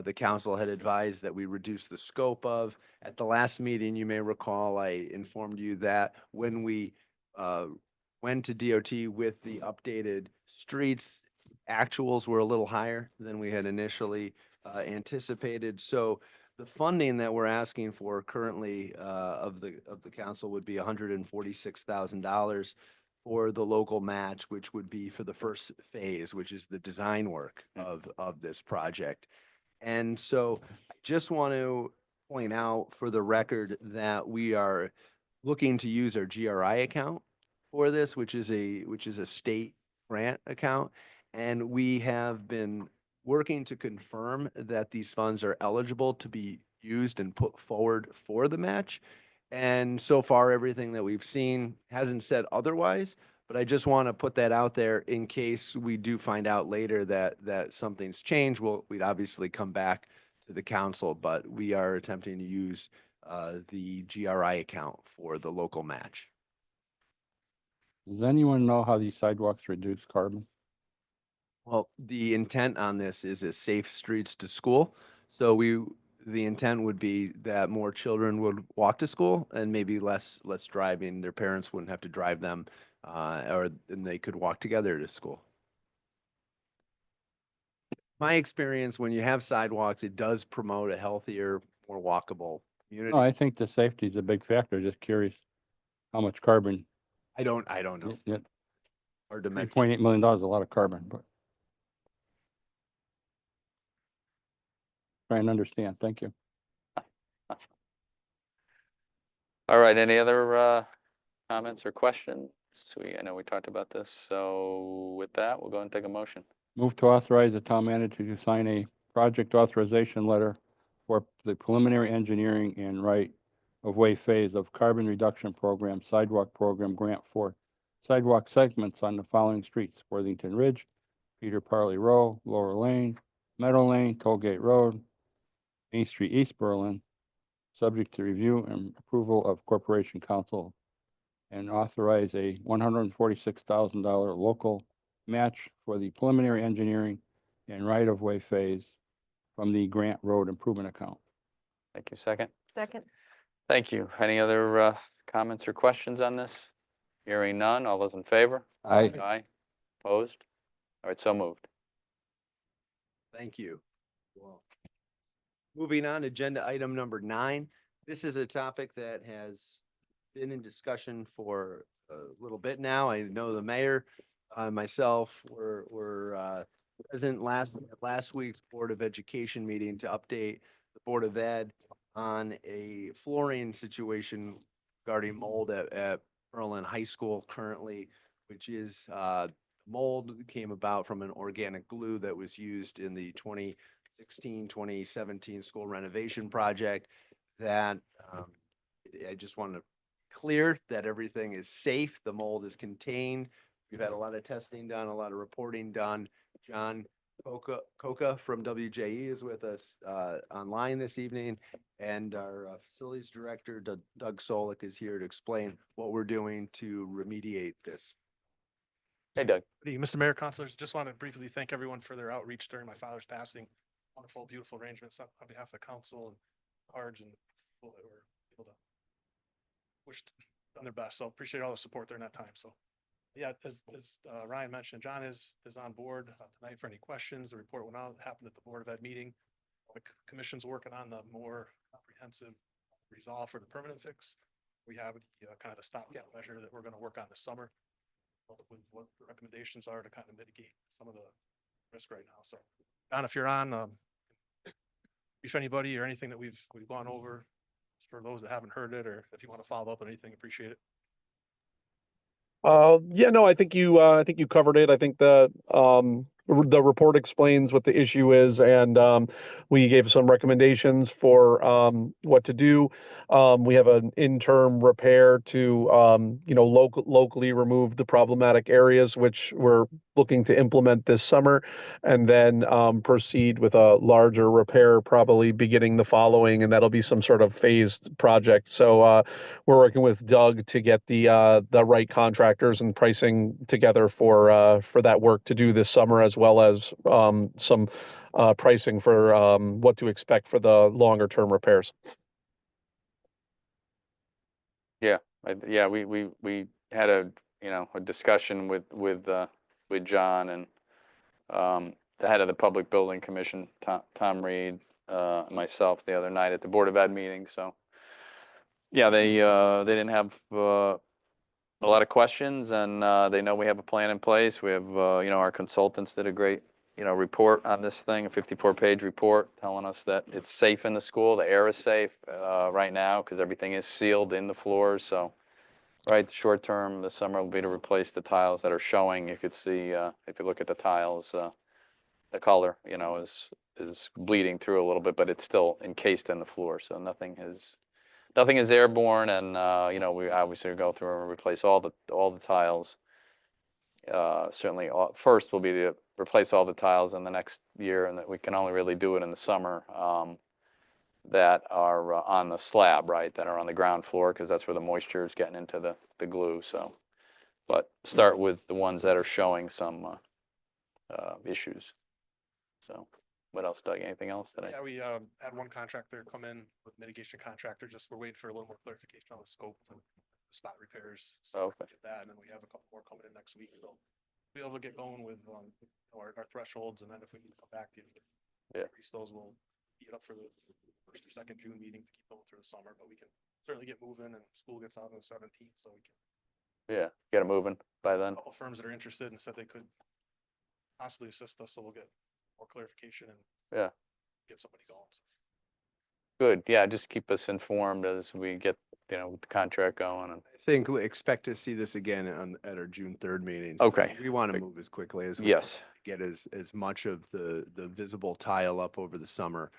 the council had advised that we reduce the scope of. At the last meeting, you may recall, I informed you that when we went to DOT with the updated streets, actuals were a little higher than we had initially anticipated. So the funding that we're asking for currently of the council would be $146,000 for the local match, which would be for the first phase, which is the design work of this project. And so I just want to point out for the record that we are looking to use our GRI account for this, which is a state grant account. And we have been working to confirm that these funds are eligible to be used and put forward for the match. And so far, everything that we've seen hasn't said otherwise, but I just want to put that out there in case we do find out later that something's changed. We'd obviously come back to the council, but we are attempting to use the GRI account for the local match. Does anyone know how these sidewalks reduce carbon? Well, the intent on this is a safe streets to school. So the intent would be that more children would walk to school and maybe less driving. Their parents wouldn't have to drive them, and they could walk together to school. My experience, when you have sidewalks, it does promote a healthier, more walkable community. No, I think the safety is a big factor. Just curious how much carbon. I don't know. Yeah, Hard to measure. $3.8 million is a lot of carbon, but. Trying to understand. Thank you. All right, any other comments or questions? I know we talked about this, so with that, we'll go and take a motion. Move to authorize the town manager to sign a project authorization letter for the preliminary engineering and right-of-way phase of carbon reduction program, sidewalk program grant for sidewalk segments on the following streets: Worthington Ridge, Peter Parley Row, Lower Lane, Meadow Lane, Tollgate Road, Main Street, East Berlin, subject to review and approval of Corporation Council, and authorize a $146,000 local match for the preliminary engineering and right-of-way phase from the grant road improvement account. Thank you. Second? Second. Thank you. Any other comments or questions on this? Hearing none. All those in favor? Aye. Aye. Opposed? All right, so moved. Thank you. Well, moving on, agenda item number 9. This is a topic that has been in discussion for a little bit now. I know the mayor, myself, were present last week's Board of Education meeting to update the Board of Ed on a flooring situation regarding mold at Berlin High School currently, which is mold that came about from an organic glue that was used in the 2016-2017 school renovation project. That I just want to clear that everything is safe. The mold is contained. We've had a lot of testing done, a lot of reporting done. John Coca from WJE is with us online this evening, and our facilities director, Doug Solik, is here to explain what we're doing to remediate this. Hey, Doug. Good evening, Mr. Mayor, councilors. Just want to briefly thank everyone for their outreach during my father's passing. Wonderful, beautiful arrangements on behalf of the council and cards and people that were able to done their best. So appreciate all the support during that time. So yeah, as Ryan mentioned, John is on board tonight for any questions. The report went out, happened at the Board of Ed meeting. The commission's working on the more comprehensive resolve for the permanent fix. We have kind of the stopgap measure that we're going to work on this summer with what the recommendations are to kind of mitigate some of the risk right now. So John, if you're on, if anybody or anything that we've gone over, for those that haven't heard it, or if you want to follow up on anything, appreciate it. Yeah, no, I think you covered it. I think the report explains what the issue is, and we gave some recommendations for what to do. We have an interim repair to locally remove the problematic areas, which we're looking to implement this summer, and then proceed with a larger repair probably beginning the following, and that'll be some sort of phased project. So we're working with Doug to get the right contractors and pricing together for that work to do this summer, as well as some pricing for what to expect for the longer term repairs. Yeah, we had a discussion with John and the head of the Public Building Commission, Tom Reed, myself the other night at the Board of Ed meeting. So yeah, they didn't have a lot of questions, and they know we have a plan in place. We have our consultants did a great report on this thing, a 54-page report telling us that it's safe in the school. The air is safe right now because everything is sealed in the floors. So right, the short term, the summer will be to replace the tiles that are showing. You could see if you look at the tiles, the color is bleeding through a little bit, but it's still encased in the floor. So nothing is airborne, and we obviously go through and replace all the tiles. Certainly, first will be to replace all the tiles in the next year, and that we can only really do it in the summer. That are on the slab, right? That are on the ground floor, because that's where the moisture is getting into the glue. So, but start with the ones that are showing some issues. So. What else, Doug? Anything else that Yeah, we had one contractor come in with mitigation contractor. Just we're waiting for a little more clarification on the scope and spot repairs. So okay. That, and then we have a couple more coming in next week. So we'll be able to get going with our thresholds, and then if we need to come back to you, increase those, we'll get up for the first or second June meeting to keep going through the summer. But we can certainly get moving, and school gets out on the 17th, so we can. Get it moving by then. A couple firms that are interested and said they could possibly assist us, so we'll get more clarification and get somebody going. Good. Yeah, just keep us informed as we get the contract going. And I think expect to see this again at our June 3rd meeting. So okay. We want to move as quickly as we yes. Get as much of the visible tile up over the summer,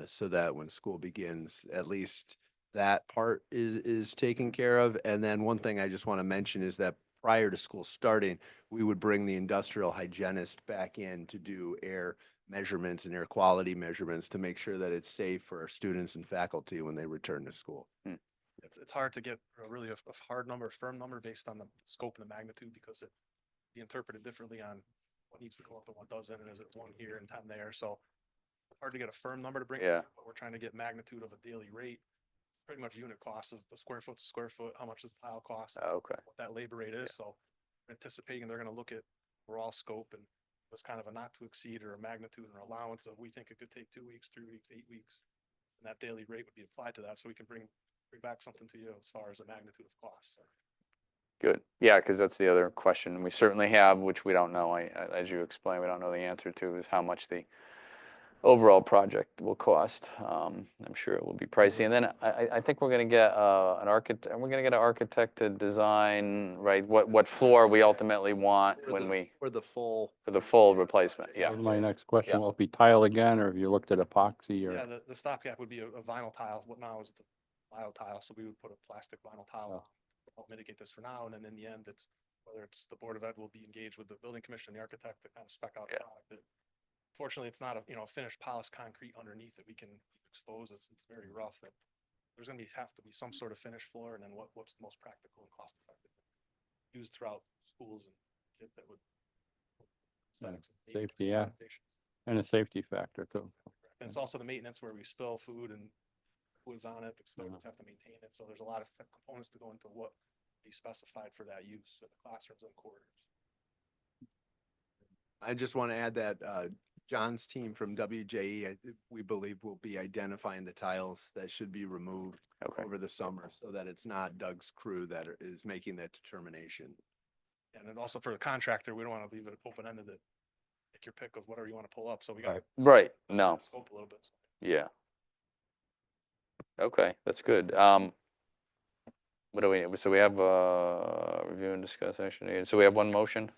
so that when school begins, at least that part is taken care of. And then one thing I just want to mention is that prior to school starting, we would bring the industrial hygienist back in to do air measurements and air quality measurements to make sure that it's safe for our students and faculty when they return to school. It's hard to get really a hard number, firm number based on the scope and the magnitude, because it be interpreted differently on what needs to go up and what doesn't, and is it 1 here and 10 there. So hard to get a firm number to bring. Yeah. But we're trying to get magnitude of a daily rate, pretty much unit cost of the square foot to square foot, how much does tile cost, Okay. what that labor rate is. So we're anticipating they're going to look at overall scope and was kind of a not to exceed or a magnitude or allowance of, we think it could take 2 weeks, 3 weeks, 8 weeks. And that daily rate would be applied to that, so we can bring back something to you as far as the magnitude of cost. So Good. Yeah, because that's the other question we certainly have, which we don't know. As you explained, we don't know the answer to is how much the overall project will cost. I'm sure it will be pricey. And then I think we're going to get an architect. We're going to get an architect to design, right? What floor we ultimately want when we For the full. for the full replacement. That Yeah. was my next question. Yeah. Will it be tile again, or have you looked at epoxy or? yeah, the stopgap would be a vinyl tile. What now is the bio tile, so we would put a plastic vinyl tile on to help mitigate this for now. And then in the end, it's whether it's the Board of Ed will be engaged with the building commission, the architect to kind of spec out the Yeah. product. Fortunately, it's not a, finished polished concrete underneath that we can expose. It's very rough. That there's gonna have to be some sort of finished floor, and then what's the most practical and cost effective used throughout schools and kit that would. aesthetics and Safety, yeah. connotations. And a safety factor too. And it's also the maintenance where we spill food and fluids on it, the students have to maintain it, so there's a lot of components to go into what be specified for that use in the classrooms and corridors. I just want to add that John's team from WJE, we believe will be identifying the tiles that should be removed Okay. over the summer so that it's not Doug's crew that is making that determination. And then also for the contractor, we don't want to leave it open-ended that take your pick of whatever you want to pull up, so we got. Right. No. Scope a little bit. Yeah. Okay, that's good. What do we, so we have, review and discuss action needed. So we have one motion?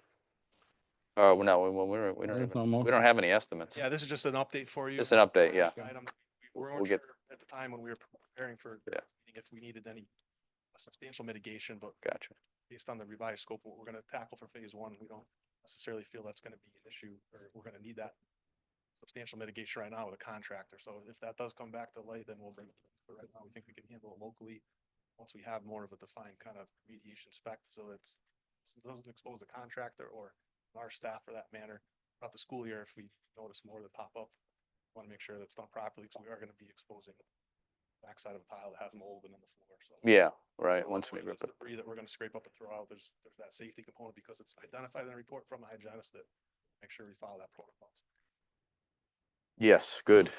No, we don't There's no even, we motion. don't have any estimates. Yeah, this is just an update for you. Just an update, yeah. Item. We We'll weren't get- sure at the time when we were preparing for Yeah. this meeting if we needed any substantial mitigation, but Gotcha. based on the revised scope, what we're gonna tackle for phase one, we don't necessarily feel that's gonna be an issue, or we're gonna need that substantial mitigation right now with a contractor. So if that does come back to light, then we'll bring it. But right now, we think we can handle it locally once we have more of a defined kind of remediation spec, so it doesn't expose the contractor or our staff for that matter throughout the school year. If we notice more that pop up, want to make sure that's done properly, because we are going to be exposing the backside of a tile that has mold in the floor. So Yeah, right, so once we hopefully rip this it. debris that we're going to scrape up and throw out, there's that safety component because it's identified in the report from the hygienist that make sure we follow that protocol. Yes, good.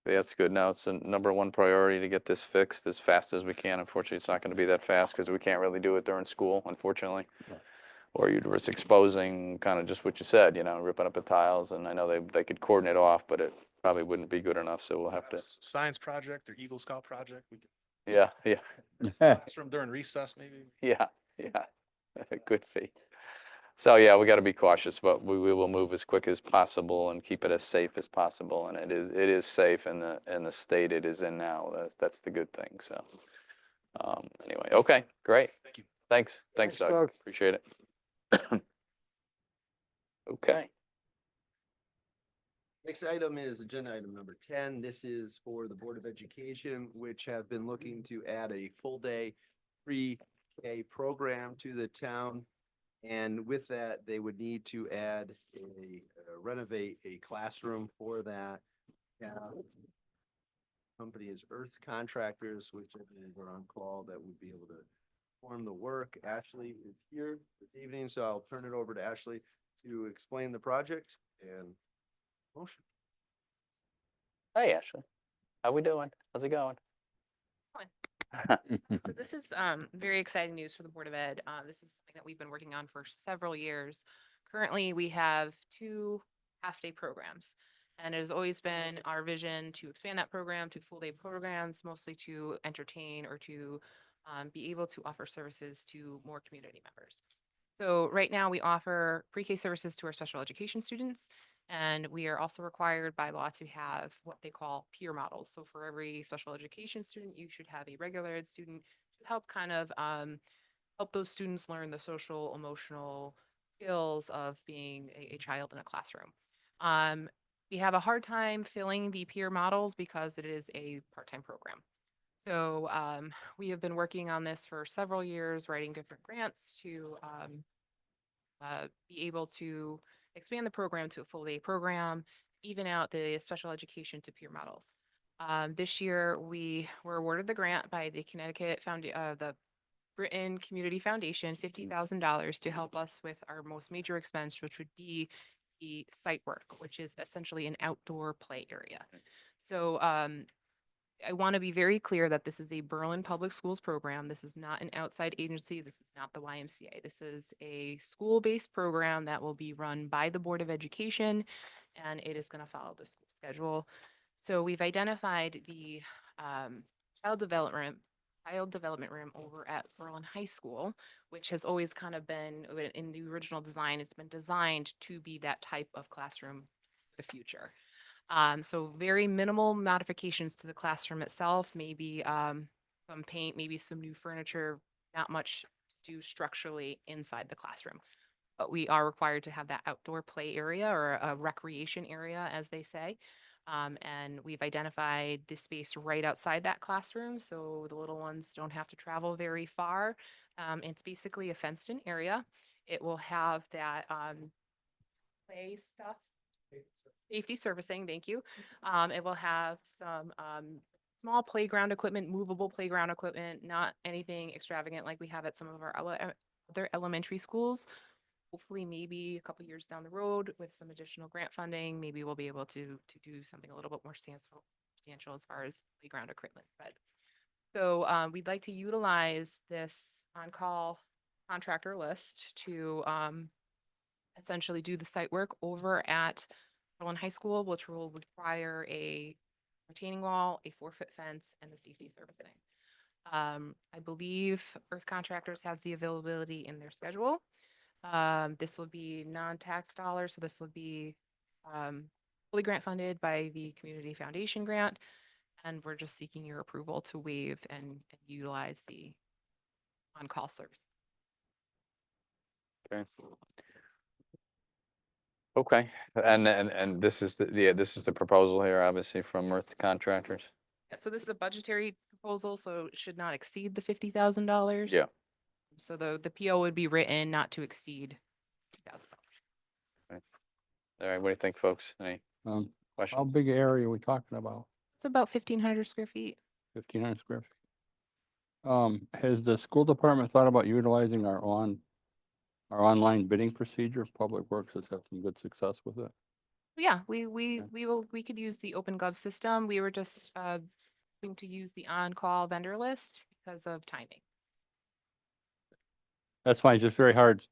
That's good. Now it's the number one priority to get this fixed as fast as we can. Unfortunately, it's not going to be that fast because we can't really do it during school, unfortunately. Or you'd risk exposing kind of just what you said, ripping up the tiles. And I know they could cordon it off, but it probably wouldn't be good enough. So we'll have to, Science project or Eagle Scout project, we can yeah, classroom during recess maybe. yeah. Good fee. So yeah, we got to be cautious, but we will move as quick as possible and keep it as safe as possible. And it is safe in the state it is in now. That's the good thing. So anyway, okay, great. Thank you. Thanks, Thanks, Doug. Doug. Appreciate it. Okay. Next item is agenda item number 10. This is for the Board of Education, which have been looking to add a full day pre-K program to the town. And with that, they would need to add renovate a classroom for that. Company is Earth Contractors, which I believe are on call that would be able to perform the work. Ashley is here this evening, so I'll turn it over to Ashley to explain the project and motion. Hey, Ashley. How we doing? How's it going? So this is very exciting news for the Board of Ed. This is something that we've been working on for several years. Currently, we have 2 half-day programs, and it has always been our vision to expand that program to full-day programs, mostly to entertain or to be able to offer services to more community members. So right now, we offer pre-K services to our special education students, and we are also required by law to have what they call peer models. So for every special education student, you should have a regular ed student to help kind of help those students learn the social, emotional skills of being a child in a classroom. We have a hard time filling the peer models because it is a part-time program. So we have been working on this for several years, writing different grants to be able to expand the program to a full day program, even out the special education to peer models. This year, we were awarded the grant by the the Britain Community Foundation, $50,000 to help us with our most major expense, which would be the site work, which is essentially an outdoor play area. So I want to be very clear that this is a Berlin Public Schools program. This is not an outside agency. This is not the YMCA. This is a school-based program that will be run by the Board of Education, and it is going to follow the school schedule. So we've identified the child development room over at Berlin High School, which has always kind of been in the original design. It's been designed to be that type of classroom for the future. So very minimal modifications to the classroom itself, maybe some paint, maybe some new furniture, not much to do structurally inside the classroom. But we are required to have that outdoor play area or a recreation area, as they say. And we've identified the space right outside that classroom, so the little ones don't have to travel very far. It's basically a fenced-in area. It will have that play stuff. Safety servicing, thank you. It will have some small playground equipment, movable playground equipment, not anything extravagant like we have at some of our other elementary schools. Hopefully, maybe a couple years down the road with some additional grant funding, maybe we'll be able to do something a little bit more substantial as far as playground equipment. But so we'd like to utilize this on-call contractor list to essentially do the site work over at Berlin High School, which will require a retaining wall, a 4-foot fence, and the safety servicing. I believe Earth Contractors has the availability in their schedule. This will be non-tax dollars, so this will be fully grant funded by the Community Foundation grant, and we're just seeking your approval to waive and utilize the on-call service. Okay. Okay, and this is this is the proposal here, obviously, from Earth Contractors. Yeah, so this is a budgetary proposal, so it should not exceed the $50,000. Yeah. So the PO would be written not to exceed $50,000. All right, what do you think, folks? Any How questions? big area are we talking about? It's about 1,500 square feet. 1,500 square feet. Has the school department thought about utilizing our online bidding procedure? Public Works has had some good success with it. Yeah, we could use the OpenGov system. We were just going to use the on-call vendor list because of timing. That's fine, it's just very hard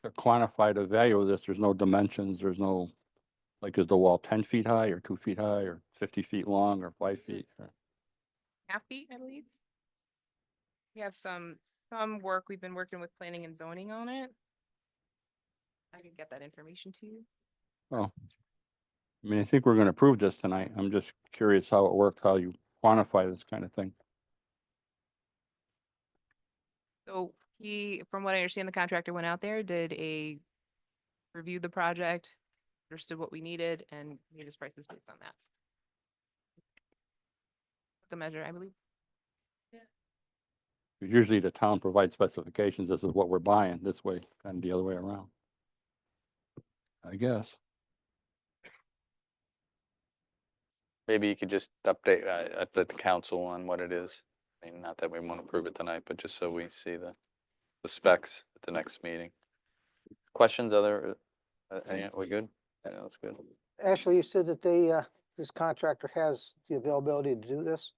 to quantify the value of this. There's no dimensions, there's no, like, is the wall 10 feet high or 2 feet high or 50 feet long or 5 feet? Half feet, I believe. We have some work. We've been working with planning and zoning on it. I can get that information to you. Oh, I mean, I think we're gonna approve this tonight. I'm just curious how it works, how you quantify this kind of thing. So from what I understand, the contractor went out there, reviewed the project, understood what we needed, and made his prices based on that. The measure, I believe. Usually the town provides specifications, this is what we're buying, this way, kind of the other way around. I guess. Maybe you could just update the council on what it is. I mean, not that we want to approve it tonight, but just so we see the specs at the next meeting. Questions, we good? Yeah, that's good. Ashley, you said that this contractor has the availability to do this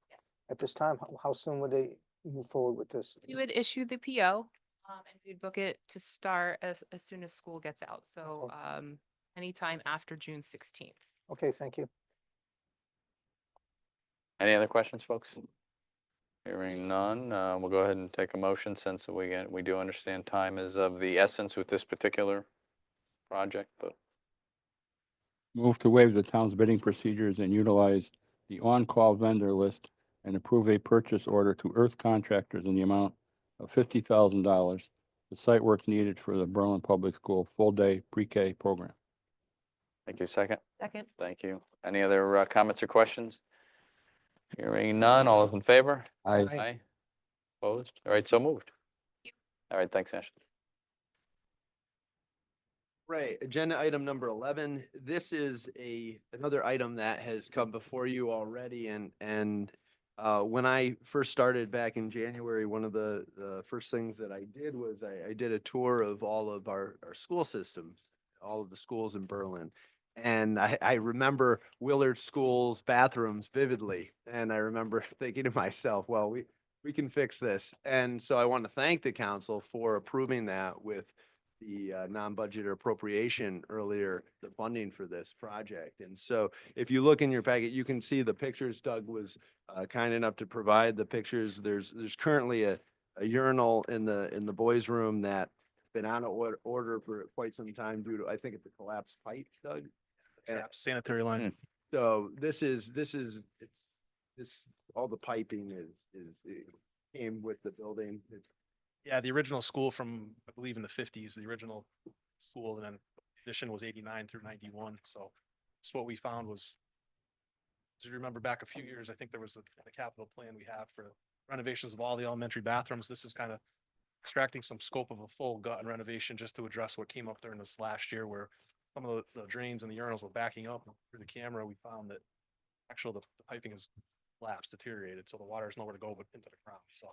at this time. How soon would they move forward with this? We would issue the PO, and we'd book it to start as soon as school gets out. So anytime after June 16th. Okay, thank you. Any other questions, folks? Hearing none, we'll go ahead and take a motion since we do understand time is of the essence with this particular project, but Move to waive the town's bidding procedures and utilize the on-call vendor list and approve a purchase order to Earth Contractors in the amount of $50,000. The site work needed for the Berlin Public School full-day pre-K program. thank you. Second? Second. Thank you. Any other comments or questions? Hearing none, all those in favor? Aye. Aye. Opposed? All right, so moved. All right, thanks, Ashley. Right, agenda item number 11. This is another item that has come before you already, and when I first started back in January, one of the first things that I did was I did a tour of all of our school systems all of the schools in Berlin. And I remember Willard School's bathrooms vividly. And I remember thinking to myself, well, we can fix this. And so I want to thank the council for approving that with the non-budget appropriation earlier, the funding for this project. And so if you look in your packet, you can see the pictures. Doug was kind enough to provide the pictures. There's currently a urinal in the boys' room that been on order for quite some time due to, I think it's a collapsed pipe, Doug. Sanitary line. So this, all the piping it came with the building. It's Yeah, the original school from, I believe in the fifties, the original school, and then addition was 89 through 91. So that's what we found was, as you remember back a few years, I think there was a capital plan we have for renovations of all the elementary bathrooms. This is kind of extracting some scope of a full gut and renovation just to address what came up during this last year where some of the drains and the urinals were backing up. Through the camera, we found that actually the piping has collapsed, deteriorated, so the water has nowhere to go but into the ground. So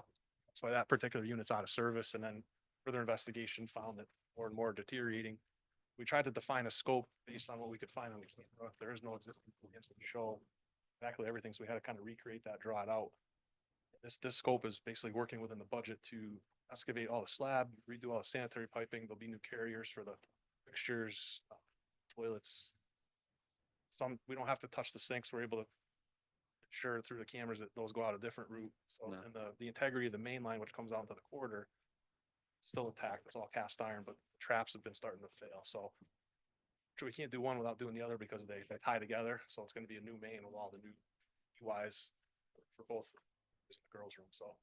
that's why that particular unit's out of service. And then further investigation found that more and more deteriorating. We tried to define a scope based on what we could find on the camera. There is no existing plans to show exactly everything, so we had to kind of recreate that, draw it out. This scope is basically working within the budget to excavate all the slab, redo all the sanitary piping. There'll be new carriers for the fixtures, toilets. We don't have to touch the sinks. We're able to ensure through the cameras that those go out a different route. So, Yeah. and the integrity of the main line, which comes out into the corridor, still intact. It's all cast iron, but the traps have been starting to fail. So we can't do one without doing the other because they tie together. So it's going to be a new main with all the new UIs for both the girls' room. So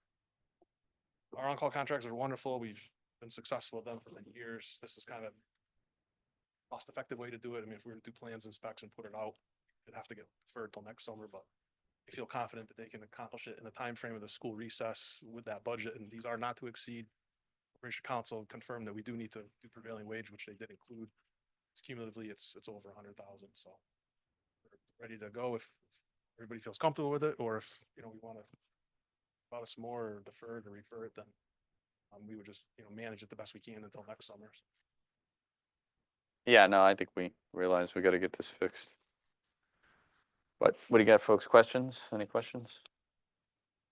our on-call contracts are wonderful. We've been successful with them for many years. This is kind of cost-effective way to do it. I mean, if we were to do plans and specs and put it out, it'd have to get deferred till next summer, but we feel confident that they can accomplish it in the time frame of the school recess with that budget. And these are not to exceed. Corporation Council confirmed that we do need to do prevailing wage, which they did include. It's cumulatively, it's over 100,000. So we're ready to go if everybody feels comfortable with it, or if, we want to about us more or defer it or refer it, then we would just, manage it the best we can until next summer. Yeah, no, I think we realize we got to get this fixed. But what do you got, folks? Questions? Any questions?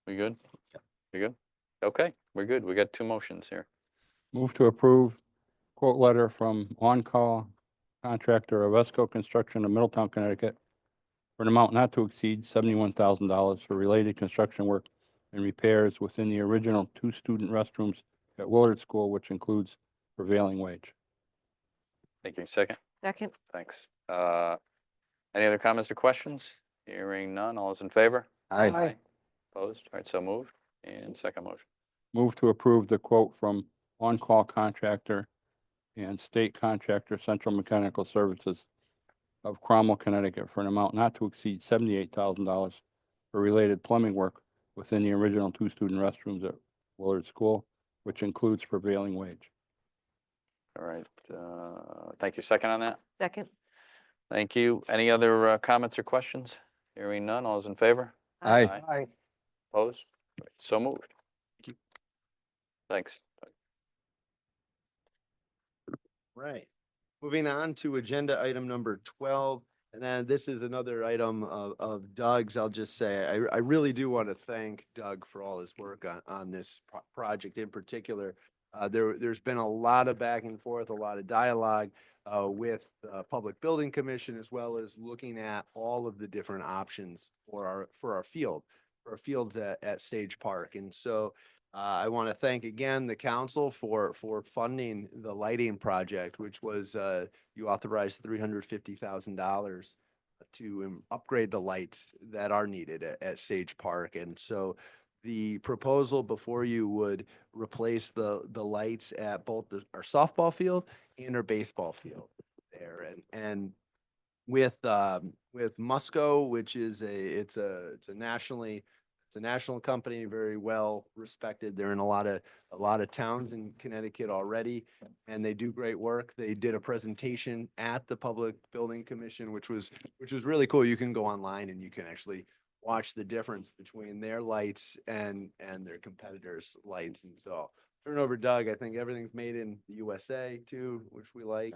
We good? We good? Okay, we're good. We got two motions here. Move to approve quote letter from on-call contractor of Esco Construction of Middletown, Connecticut for an amount not to exceed $71,000 for related construction work and repairs within the original 2 student restrooms at Willard School, which includes prevailing wage. Thank you. Second? Second. Thanks. Any other comments or questions? Hearing none. All those in favor? Aye. Opposed? All right, so moved. And second motion. Move to approve the quote from on-call contractor and state contractor Central Mechanical Services of Cromwell, Connecticut for an amount not to exceed $78,000 for related plumbing work within the original 2 student restrooms at Willard School, which includes prevailing wage. All right. Thank you. Second on that? Second. Thank you. Any other comments or questions? Hearing none. All those in favor? Aye. Aye. Opposed? All right, so moved. Thank you. Thanks. Right. Moving on to agenda item number 12. And then this is another item of Doug's. I'll just say, I really do want to thank Doug for all his work on this project in particular. There's been a lot of back and forth, a lot of dialogue with Public Building Commission, as well as looking at all of the different options for our fields at Sage Park. And so I want to thank again the council for funding the lighting project, which was you authorized $350,000 to upgrade the lights that are needed at Sage Park. And so the proposal before you would replace the lights at both our softball field and our baseball field there. And with Musco, which is it's a national company, very well respected. They're in a lot of towns in Connecticut already, and they do great work. They did a presentation at the Public Building Commission, which was really cool. You can go online and you can actually watch the difference between their lights and their competitors' lights. And so turn over Doug. I think everything's made in the USA too, which we like.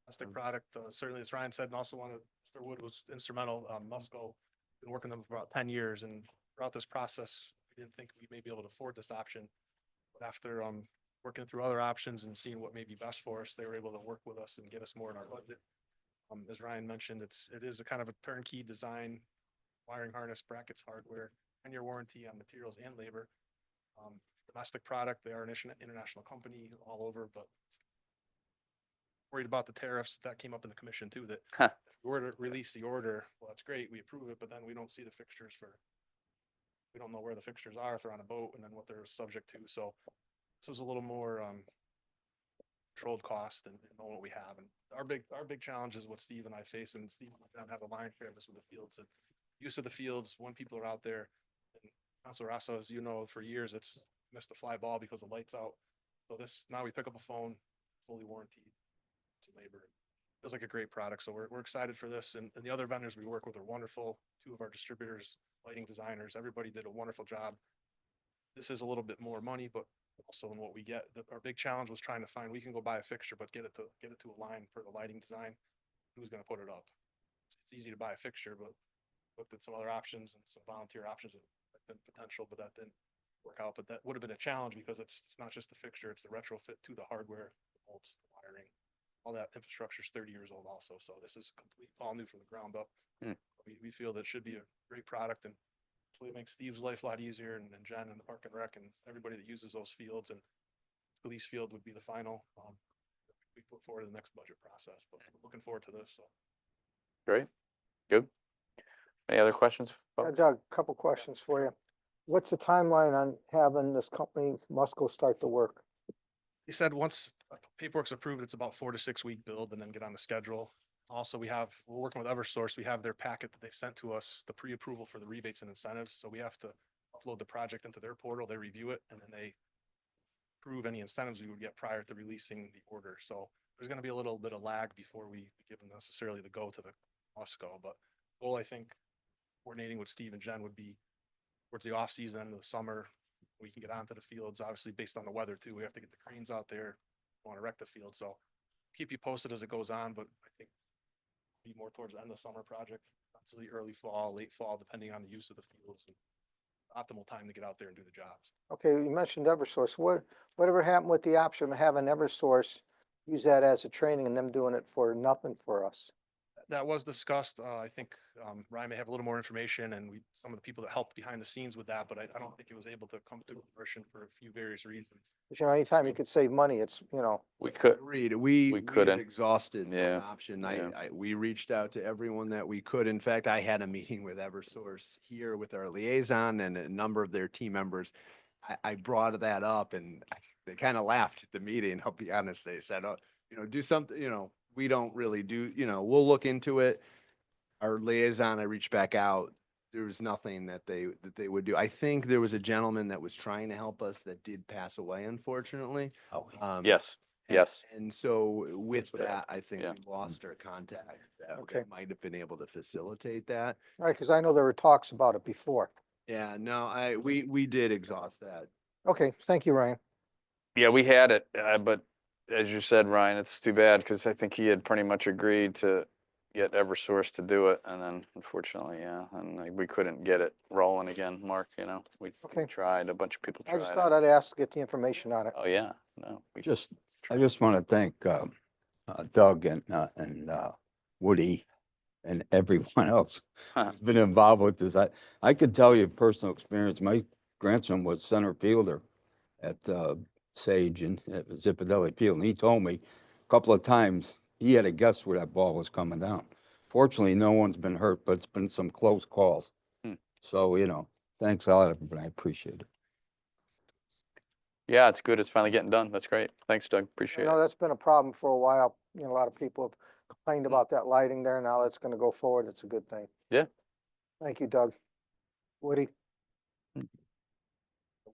domestic product. Certainly, as Ryan said, and also one of Mr. Wood was instrumental. Musco, been working with them for about 10 years, and throughout this process, we didn't think we may be able to afford this option. But after working through other options and seeing what may be best for us, they were able to work with us and get us more in our budget. As Ryan mentioned, it is a kind of a turnkey design, wiring harness, brackets, hardware, 10-year warranty on materials and labor. Domestic product, they are an international company all over, but worried about the tariffs. That came up in the commission too, that Huh. if we were to release the order, well, that's great, we approve it, but then we don't see the fixtures we don't know where the fixtures are if they're on a boat and then what they're subject to. So this was a little more controlled cost and know what we have. And our big challenge is what Steve and I face, and Steve and I have a line share this with the fields. And use of the fields when people are out there. And Councilor Rosso, as you know, for years it's missed the fly ball because the light's out. So now we pick up a phone, fully warranted, some labor. Feels like a great product. So we're excited for this. And the other vendors we work with are wonderful. 2 of our distributors, lighting designers, everybody did a wonderful job. This is a little bit more money, but also in what we get. Our big challenge was trying to find, we can go buy a fixture, but get it to a line for the lighting design. Who's going to put it up? It's easy to buy a fixture, but looked at some other options and some volunteer options that have been potential, but that didn't work out. But that would have been a challenge because it's not just the fixture, it's the retrofit to the hardware, the bolts, the wiring. All that infrastructure is 30 years old also. So this is complete, all new from the ground up. We feel that should be a great product, and hopefully it makes Steve's life a lot easier, and Jen and the Park and Rec and everybody that uses those fields. And Police Field would be the final we put forward in the next budget process. But we're looking forward to this. So Great, good. Any other questions? Yeah, folks? Doug, a couple questions for you. What's the timeline on having this company, Musco, start the work? he said once paperwork's approved, it's about 4 to 6 week build and then get on the schedule. Also, we're working with Eversource. We have their packet that they sent to us, the pre-approval for the rebates and incentives. So we have to upload the project into their portal. They review it and then they approve any incentives we would get prior to releasing the order. So there's going to be a little bit of lag before we give them necessarily the go to the Musco. But goal, I think, coordinating with Steve and Jen would be towards the off season, end of the summer. We can get onto the fields, obviously based on the weather too. We have to get the cranes out there, want to wreck the field. So keep you posted as it goes on, but I think be more towards the end of the summer project, possibly early fall, late fall, depending on the use of the fields and optimal time to get out there and do the jobs. Okay, you mentioned Eversource. Whatever happened with the option of having Eversource use that as a training and them doing it for nothing for us? That was discussed. I think Ryan may have a little more information and some of the people that helped behind the scenes with that, but I don't think it was able to come to fruition for a few various reasons. But anytime you could save money, it's, We could, Agreed. We had couldn't. exhausted Yeah. that option. Yeah. We reached out to everyone that we could. In fact, I had a meeting with Eversource here with our liaison and a number of their team members. I brought that up and they kind of laughed at the meeting. I'll be honest. They said, oh, do something, we don't really do, we'll look into it. Our liaison, I reached back out. There was nothing that they would do. I think there was a gentleman that was trying to help us that did pass away, unfortunately. yes, And- yes. And so with That's that, I think Yeah. we lost our contact that Okay. might have been able to facilitate that. all right, because I know there were talks about it before. Yeah, no, we did exhaust that. Okay, thank you, Ryan. Yeah, we had it, but as you said, Ryan, it's too bad because I think he had pretty much agreed to get Eversource to do it, and then unfortunately, we couldn't get it rolling again, Mark, we Okay. tried, a bunch of people I tried. just it. thought I'd ask to get the information on it. Oh, yeah, no, we I just want to thank Doug and Woody and everyone else who's been involved with this. I could tell you personal experience. My grandson was center fielder at Sage and at Zipadelli Field, and he told me a couple of times he had to guess where that ball was coming down. Fortunately, no one's been hurt, but it's been some close calls. So, thanks a lot, everybody. I appreciate it. Yeah, it's good. It's finally getting done. That's great. Thanks, Doug. I Appreciate know it. that's been a problem for a while. A lot of people have complained about that lighting there. Now it's going to go forward. It's a good thing. Yeah. Thank you, Doug. Woody?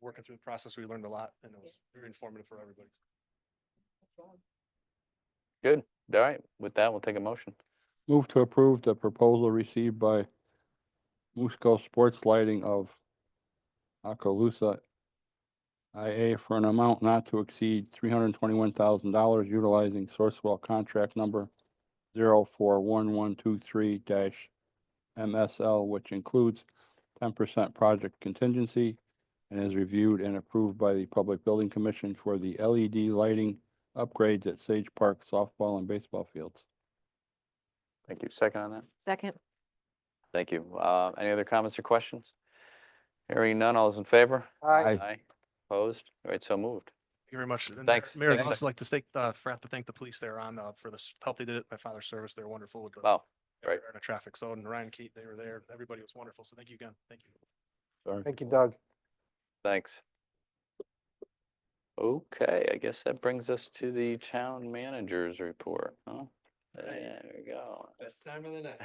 Working through the process, we learned a lot and it was very informative for everybody. Good. All right. With that, we'll take a motion. Move to approve the proposal received by Musco Sports Lighting of Okaloosa IA for an amount not to exceed $321,000 utilizing Sourcewell contract number 041123-MSL, which includes 10% project contingency and is reviewed and approved by the Public Building Commission for the LED lighting upgrades at Sage Park softball and baseball fields. Thank you. Second on that? Second. Thank you. Any other comments or questions? Hearing none, all those in favor? Aye. Aye. Opposed? All right, so moved. Thank you very much. And Thanks. Mayor, I'd Thanks. also like to forgot to thank the police there on, for this help they did at my father's service. They're wonderful with the. Oh, they were great. there in a traffic zone, and Ryan, Keith, they were there. Everybody was wonderful. So thank you again. Thank you. Sorry. Thank you, Doug. Thanks. Okay, I guess that brings us to the town manager's report, huh? There we go. Best time of the night.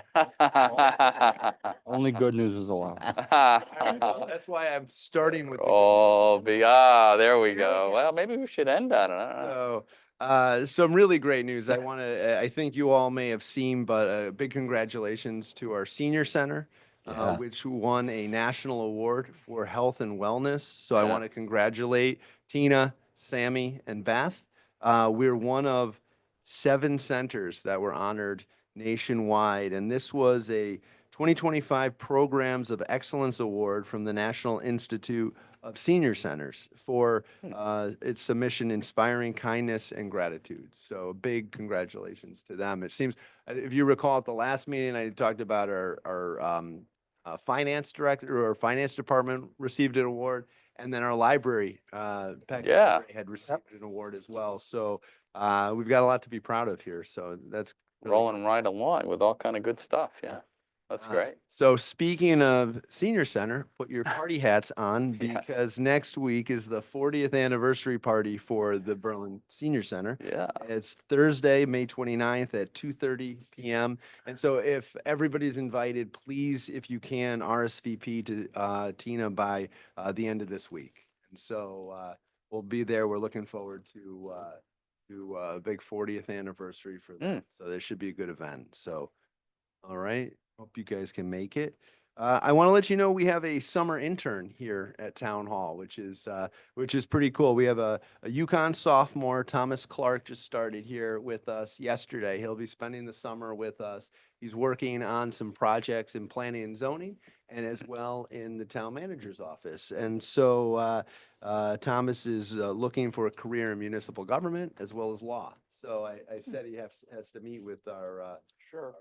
Only good news is allowed. That's why I'm starting with. Oh, there we go. Well, maybe we should end on it. I don't know. So, some really great news. I think you all may have seen, but a big congratulations to our senior center, Yeah. which won a national award for health and wellness. So I Yeah. want to congratulate Tina, Sammy, and Beth. We're one of 7 centers that were honored nationwide, and this was a 2025 Programs of Excellence Award from the National Institute of Senior Centers for its submission, Inspiring Kindness and Gratitude. So big congratulations to them. It seems, if you recall at the last meeting, I talked about our finance director or finance department received an award, and then our library, Peck Yeah. Library had received an award as well. So we've got a lot to be proud of here. So that's really Rolling right along with all kind of good stuff. Yeah, that's great. So speaking of senior center, put your party hats on Yes. because next week is the 40th anniversary party for the Berlin Senior Center. Yeah. It's Thursday, May 29th at 2:30 p.m. And so if everybody's invited, please, if you can, RSVP to Tina by the end of this week. And so we'll be there. We're looking forward to a big 40th anniversary for that. So this should be a good event. So, all right. Hope you guys can make it. I want to let you know we have a summer intern here at Town Hall, which is pretty cool. We have a UConn sophomore, Thomas Clark, just started here with us yesterday. He'll be spending the summer with us. He's working on some projects in planning and zoning, and as well in the town manager's office. And so Thomas is looking for a career in municipal government as well as law. So I said he has to meet with our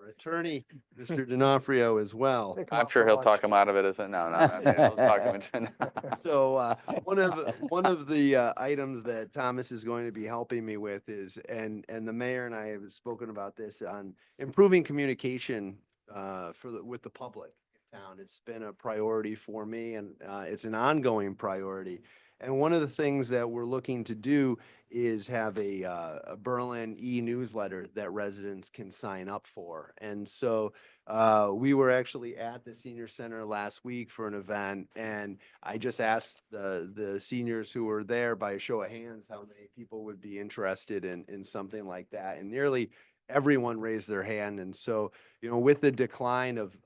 attorney, Mr. D'Onofrio, as well. I'm sure he'll talk him out of it, isn't it? No, he'll talk him into. So one of the items that Thomas is going to be helping me with is, and the mayor and I have spoken about this, on improving communication with the public in town. It's been a priority for me, and it's an ongoing priority. And one of the things that we're looking to do is have a Berlin e-newsletter that residents can sign up for. And so we were actually at the senior center last week for an event, and I just asked the seniors who were there by a show of hands how many people would be interested in something like that. And nearly everyone raised their hand. And so, with the decline of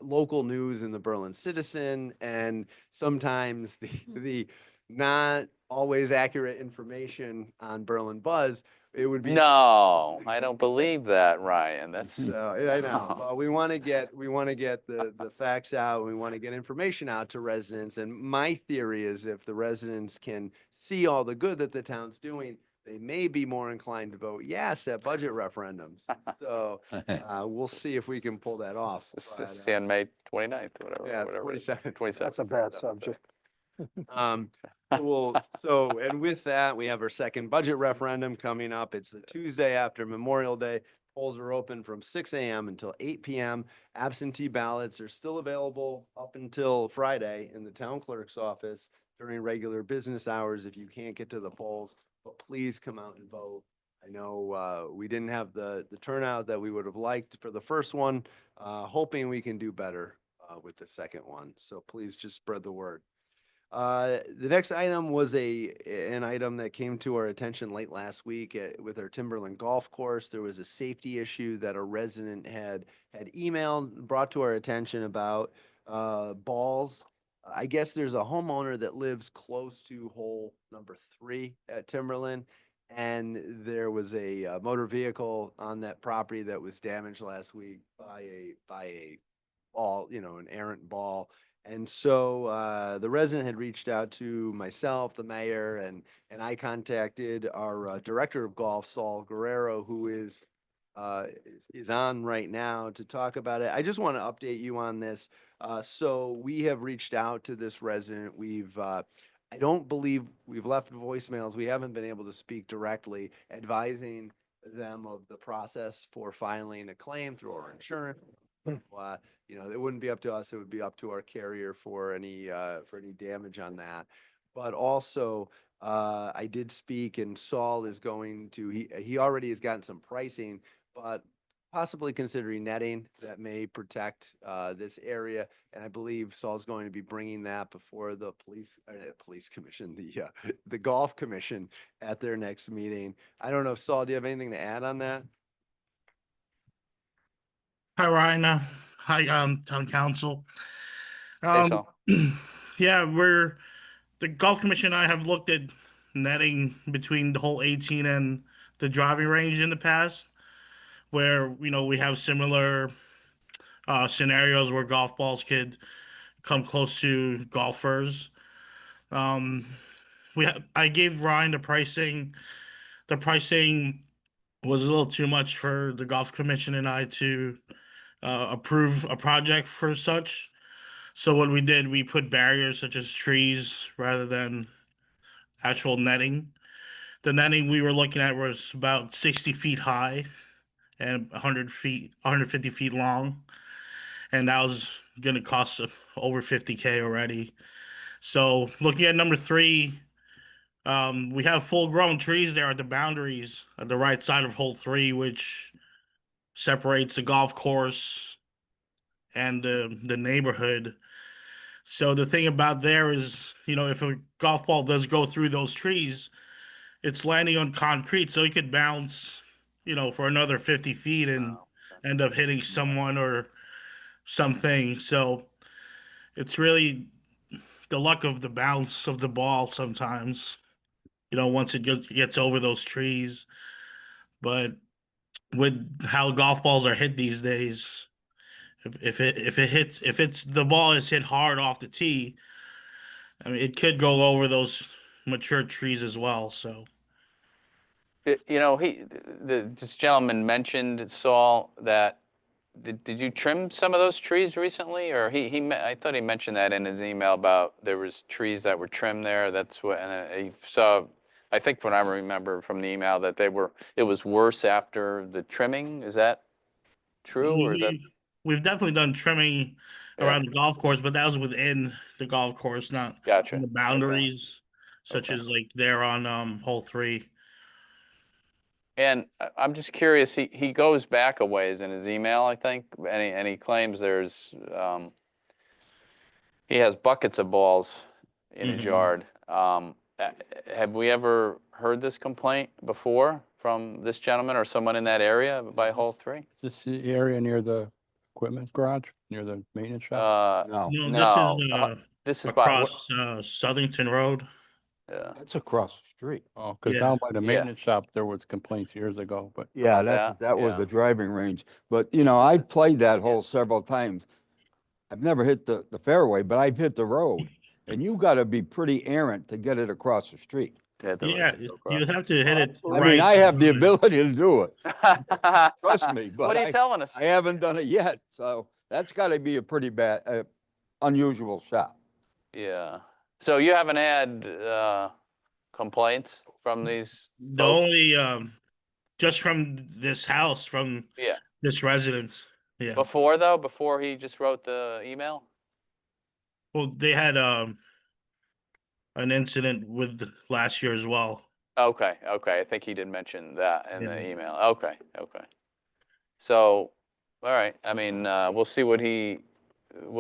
local news in the Berlin Citizen, and sometimes the not always accurate information on Berlin Buzz, it would be. No, I don't believe that, Ryan. That's. I know. But we want to get the facts out. We want to get information out to residents. And my theory is if the residents can see all the good that the town's doing, they may be more inclined to vote yes at budget referendums. So we'll see if we can pull that off. See on May 29th, whatever. Yeah, whatever. 27th. 27th. That's a bad subject. And with that, we have our second budget referendum coming up. It's the Tuesday after Memorial Day. Polls are open from 6 a.m. until 8 p.m. Absentee ballots are still available up until Friday in the town clerk's office during regular business hours if you can't get to the polls. But please come out and vote. I know we didn't have the turnout that we would have liked for the first one, hoping we can do better with the second one. So please just spread the word. The next item was an item that came to our attention late last week with our Timberland Golf Course. There was a safety issue that a resident had emailed, brought to our attention about balls. I guess there's a homeowner that lives close to hole number 3 at Timberland, And there was a motor vehicle on that property that was damaged last week by a ball, an errant ball. And so the resident had reached out to myself, the mayor, and I contacted our director of golf, Saul Guerrero, who is on right now to talk about it. I just want to update you on this. So we have reached out to this resident. I don't believe we've left voicemails. We haven't been able to speak directly, advising them of the process for filing a claim through our insurance. It wouldn't be up to us. It would be up to our carrier for any damage on that. But also, I did speak, and Saul is going to, he already has gotten some pricing, but possibly considering netting that may protect this area. And I believe Saul's going to be bringing that before the police commission, the golf commission at their next meeting. I don't know, Saul, do you have anything to add on that? Hi, Ryan. Hi, town council. Hey, Saul. Yeah, the golf commission and I have looked at netting between the hole 18 and the driving range in the past, where, we have similar scenarios where golf balls could come close to golfers. I gave Ryan the pricing. The pricing was a little too much for the golf commission and I to approve a project for such. So what we did, we put barriers such as trees rather than actual netting. The netting we were looking at was about 60 feet high and 150 feet long. And that was going to cost over 50K already. So looking at number 3, we have full grown trees there at the boundaries at the right side of hole 3, which separates the golf course and the neighborhood. So the thing about there is, if a golf ball does go through those trees, it's landing on concrete, so it could bounce, for another 50 feet and end up hitting someone or something. So it's really the luck of the bounce of the ball sometimes, once it gets over those trees. But with how golf balls are hit these days, if the ball is hit hard off the tee, I mean, it could go over those mature trees as well. So, This gentleman mentioned, Saul, that did you trim some of those trees recently, or I thought he mentioned that in his email about there was trees that were trimmed there. That's what, and he saw. I think what I remember from the email that it was worse after the trimming. Is that true, or is that? We've definitely done trimming around the golf course, but that was within the golf course, not Gotcha. in the boundaries, such as like there on hole 3. And I'm just curious, he goes back a ways in his email, I think, and he claims he has buckets of balls in his yard. Have we ever heard this complaint before from this gentleman or someone in that area by hole 3? Is this the area near the equipment garage, near the maintenance Uh, shop? No, No, this is across Southington Road. Yeah. that's across the street. Oh, because Yeah. down by the Yeah. maintenance shop, there was complaints years ago, but Yeah, About that was yeah. the driving range. But, I played that hole several times. I've never hit the fairway, but I've hit the road. And you gotta be pretty errant to get it across the street. Yeah, you have to hit it I right. mean, I have the ability to do it, trust me, What but are you telling us? I haven't done it yet. So that's gotta be a pretty bad, unusual shot. Yeah. So you haven't had complaints from these The folks? only just from this house, from Yeah. this residence. Yeah. Before he just wrote the email? Well, they had an incident with last year as well. Okay. I think he did mention that in the Yeah. email. Okay. So, all right. I mean, we'll see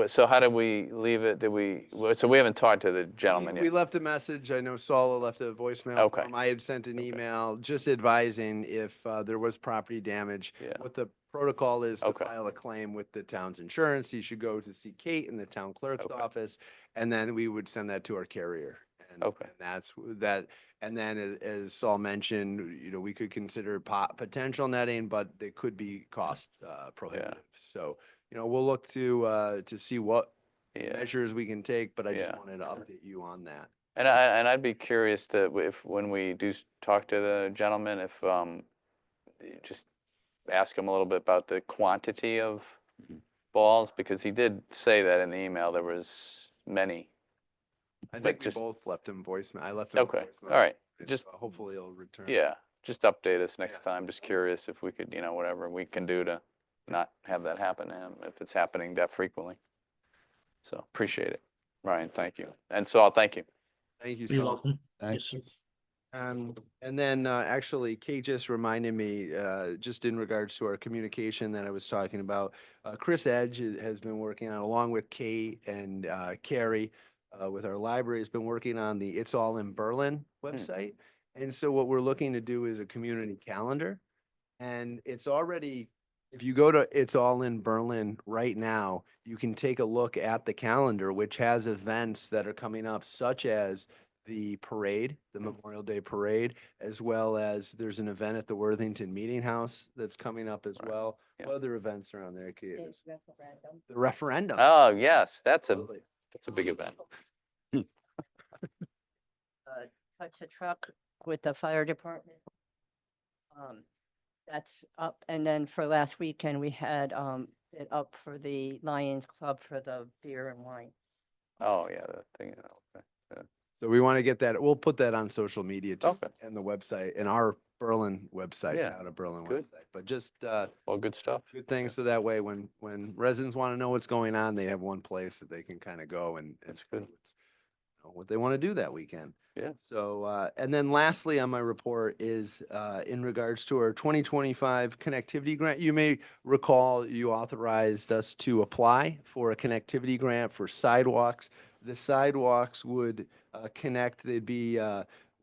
so how did we leave it? So we haven't talked to the gentleman We yet. left a message. I know Saul left a voicemail. Okay. For him. I had sent an email just advising if there was property damage. Yeah. What the protocol is to Okay. file a claim with the town's insurance. You should go to see Kate in the town clerk's Okay. office, and then we would send that to our carrier. Okay. And that, and then as Saul mentioned, we could consider potential netting, but they could be cost prohibitive. So, we'll look to see what Yeah. measures we can take, but I just Yeah. wanted to update you on that. And I'd be curious to, if, when we do talk to the gentleman, if, you just ask him a little bit about the quantity of balls, because he did say that in the email, there was many. I But think we just- both left him voicemail. I left him a Okay, voicemail. all right, so just, hopefully he'll return. yeah, just update us next time. Just curious if we could, whatever we can do to not have that happen to him, if it's happening that frequently. So appreciate it. Ryan, thank you. And Saul, thank you. Thank you, You're Saul. welcome. Thanks. Yes, sir. And then actually, Kate just reminded me, just in regards to our communication that I was talking about, Chris Edge has been working on, along with Kate and Carrie, with our library, has been working on the It's All in Berlin website. And so what we're looking to do is a community calendar. And it's already, if you go to It's All in Berlin right now, you can take a look at the calendar, which has events that are coming up, such as the parade, the Memorial Day parade, as well as there's an event at the Worthington Meeting House that's coming up as well. Yeah. What other events are on there, Kate? The referendum. Oh, yes, that's a Absolutely. big event. Touch a truck with the fire department. That's up, and then for last weekend, we had, it up for the Lions Club for the beer and wine. Oh, yeah, the thing, okay. So we want to get that, we'll put that on social media too, Okay. and the website, and our Berlin website, Yeah, Town of Berlin good. website. But just, All good stuff. good things, so that way when residents want to know what's going on, they have one place that they can kind of go and That's see good. what they want to do that weekend. Yeah. So, and then lastly on my report is in regards to our 2025 connectivity grant. You may recall you authorized us to apply for a connectivity grant for sidewalks. The sidewalks would connect, they'd be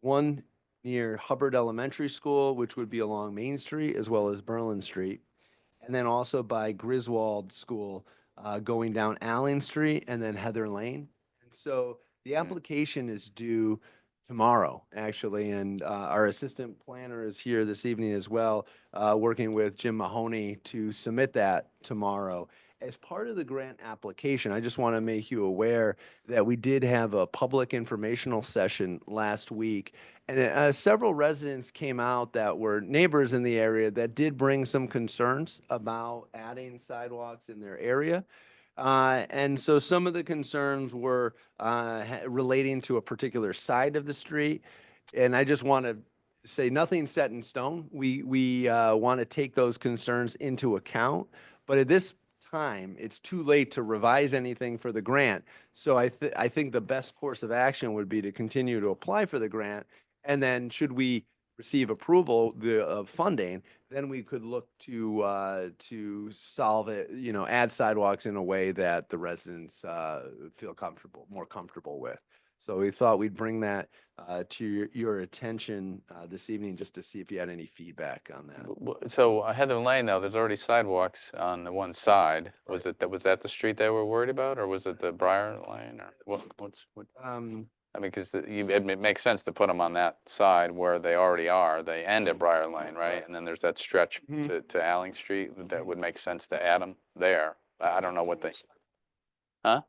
one near Hubbard Elementary School, which would be along Main Street, as well as Berlin Street. And then also by Griswold School, going down Allen Street and then Heather Lane. And so the application is due tomorrow, actually, and our assistant planner is here this evening as well, working with Jim Mahoney to submit that tomorrow. As part of the grant application, I just want to make you aware that we did have a public informational session last week, and several residents came out that were neighbors in the area that did bring some concerns about adding sidewalks in their area. And so some of the concerns were relating to a particular side of the street. And I just want to say nothing's set in stone. We want to take those concerns into account. But at this time, it's too late to revise anything for the grant. So I think the best course of action would be to continue to apply for the grant. And then should we receive approval of funding, then we could look to solve it, add sidewalks in a way that the residents feel more comfortable with. So we thought we'd bring that to your attention this evening, just to see if you had any feedback on that. So Heather Lane, though, there's already sidewalks on the one side. Was that the street they were worried about, or was it the Briar Lane, or what? I mean, because it makes sense to put them on that side where they already are. They end at Briar Lane, right? And then there's that stretch to Alling Street. That would make sense to add them there. I don't know what they, huh?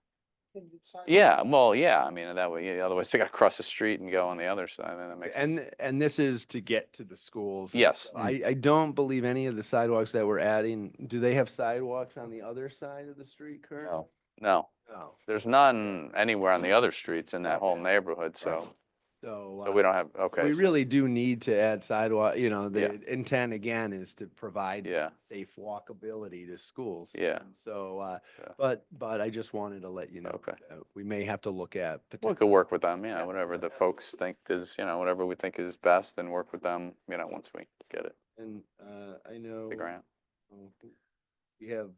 Yeah, well, yeah, I mean, that way, yeah, otherwise they gotta cross the street and go on the other side, and that makes sense. And this is to get to the schools. Yes. I don't believe any of the sidewalks that we're adding, do they have sidewalks on the other side of the street currently? No, No. there's none anywhere on the other streets in that whole neighborhood, so So we don't have, okay. we so- really do need to add sidewalk, Yeah. the intent again is to provide Yeah. safe walkability to schools. Yeah. And so, Yeah. but I just wanted to let you know. Okay. We may have to look at. We could work with them, yeah, whatever the folks think is, whatever we think is best, and work with them, once we get it, And I know. the grant. We have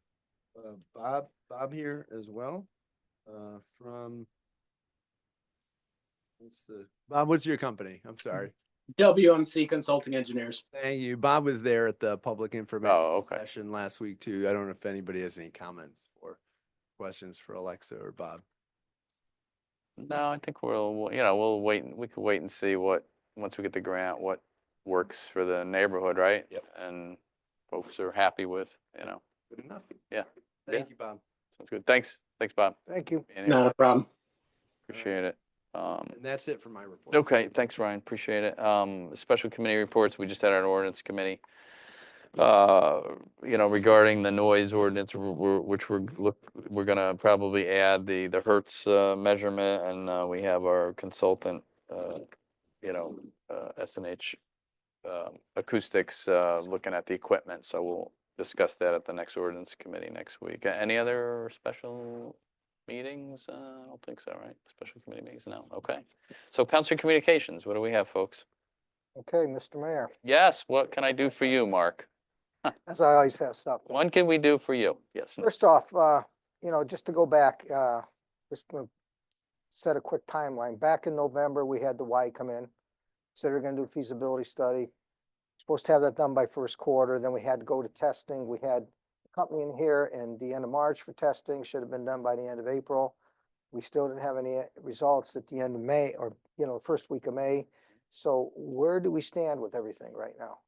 Bob here as well, from, Bob, what's your company? I'm sorry. WMC Consulting Engineers. Thank you. Bob was there at the public information okay. session last week too. I don't know if anybody has any comments or questions for Alexa or Bob. No, I think we'll wait, we could wait and see what, once we get the grant, what works for the neighborhood, right? Yep. And folks are happy with, Good enough. yeah. Thank you, Bob. Sounds good. Thanks, Bob. Thank you. being here. Not a problem. Appreciate it. And that's it for my report. Okay, thanks, Ryan. Appreciate it. Special committee reports, we just had our ordinance committee. Regarding the noise ordinance, which we're gonna probably add the Hertz measurement, and we have our consultant, S&H Acoustics looking at the equipment, so we'll discuss that at the next ordinance committee next week. Any other special meetings? I don't think so, right? Special committee meetings? No, okay. So council communications, what do we have, folks? Okay, Mr. Mayor, Yes, what can I do for you, Mark? as I always have stuff. What can we do for you? Yes. First off, just to go back, just to set a quick timeline. Back in November, we had the Y come in, said they're gonna do feasibility study. Supposed to have that done by first quarter, then we had to go to testing. We had a company in here in the end of March for testing, should have been done by the end of April. We still didn't have any results at the end of May, or, first week of May. So where do we stand with everything right now?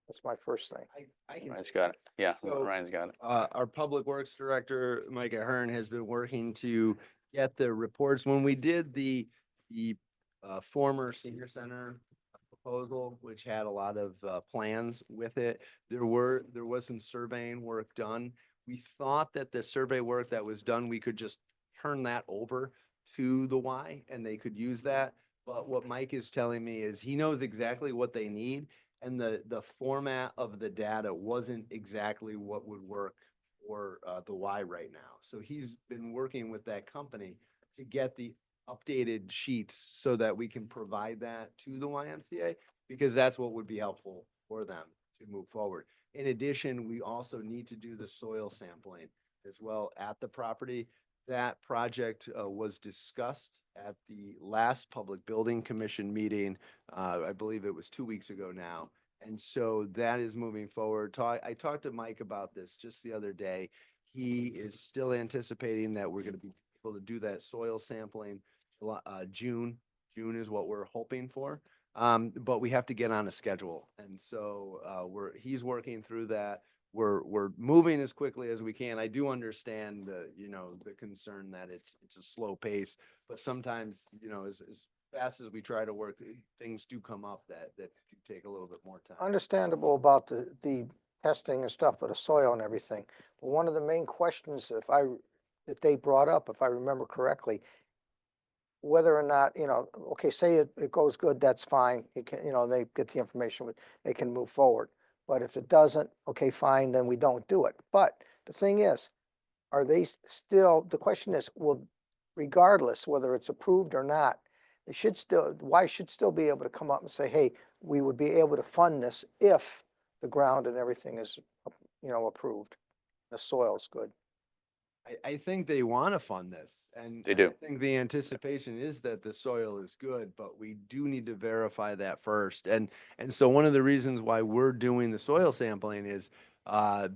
That's my first thing. I can Ryan's take got it. this. Yeah, So, Ryan's got it. Our Public Works Director, Micah Hearn, has been working to get the reports. When we did the former senior center proposal, which had a lot of plans with it, there was some surveying work done. We thought that the survey work that was done, we could just turn that over to the Y and they could use that. But what Mike is telling me is he knows exactly what they need. And the format of the data wasn't exactly what would work for the Y right now. So he's been working with that company to get the updated sheets so that we can provide that to the YMCA, because that's what would be helpful for them to move forward. In addition, we also need to do the soil sampling as well at the property. That project was discussed at the last Public Building Commission meeting. I believe it was 2 weeks ago now. And so that is moving forward. I talked to Mike about this just the other day. He is still anticipating that we're going to be able to do that soil sampling June. June is what we're hoping for. But we have to get on a schedule. And so he's working through that. We're moving as quickly as we can. I do understand the concern that it's a slow pace, but sometimes, as fast as we try to work, things do come up that do take a little bit more time. Understandable about the testing and stuff of the soil and everything. But one of the main questions that they brought up, if I remember correctly, whether or not, okay, say it goes good, that's fine. You can, they get the information, they can move forward. But if it doesn't, okay, fine, then we don't do it. But the thing is, the question is, well, regardless whether it's approved or not, Y should still be able to come up and say, hey, we would be able to fund this if the ground and everything is, approved. The soil's good. I think they want to fund this, and They do. I think the anticipation is that the soil is good, but we do need to verify that first. And so one of the reasons why we're doing the soil sampling is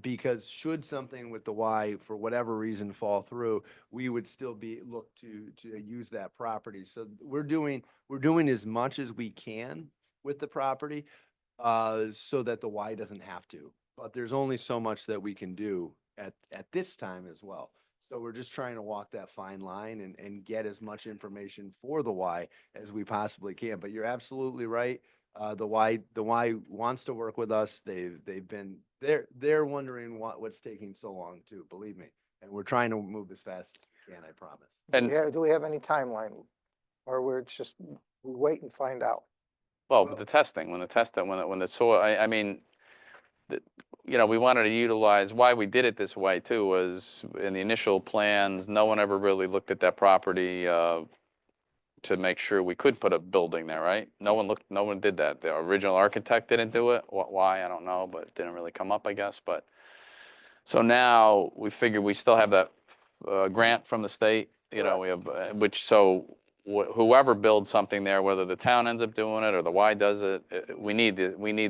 because should something with the Y for whatever reason fall through, we would still look to use that property. So we're doing as much as we can with the property so that the Y doesn't have to. But there's only so much that we can do at this time as well. So we're just trying to walk that fine line and get as much information for the Y as we possibly can. But you're absolutely right. The Y wants to work with us. They're wondering what's taking so long too, believe me. And we're trying to move as fast as we can, I promise. And Do we have any timeline? Or we wait and find out? well, with the testing, when the soil, I mean, we wanted to utilize, why we did it this way too, was in the initial plans, no one ever really looked at that property to make sure we could put a building there, right? No one did that. The original architect didn't do it. Why, I don't know, but it didn't really come up, I guess. But so now we figure we still have that grant from the state, we have, whoever builds something there, whether the town ends up doing it or the Y does it, we need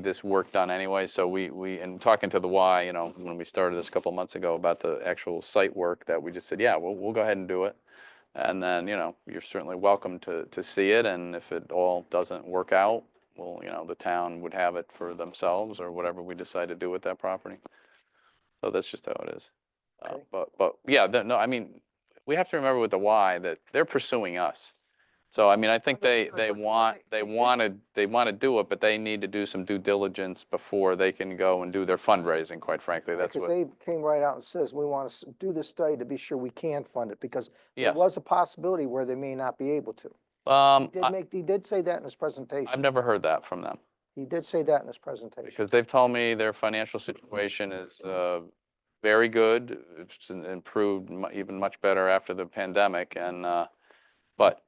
this work done anyway. So and talking to the Y, when we started this a couple months ago about the actual site work, that we just said, yeah, we'll go ahead and do it. And then, you know, you're certainly welcome to see it, and if it all doesn't work out, well, you know, the town would have it for themselves or whatever we decide to do with that property. So that's just how it is. Okay. But yeah, no, I mean, we have to remember with the Y that they're pursuing us. So, I mean, I think they want to do it, but they need to do some due diligence before they can go and do their fundraising, quite frankly. That's Because what, they came right out and says, we want to do this study to be sure we can fund it, because there yes. was a possibility where they may not be able to. He did say that in his presentation. I've never heard that from them, He did say that in his presentation. because they've told me their financial situation is very good. It's improved even much better after the pandemic, and but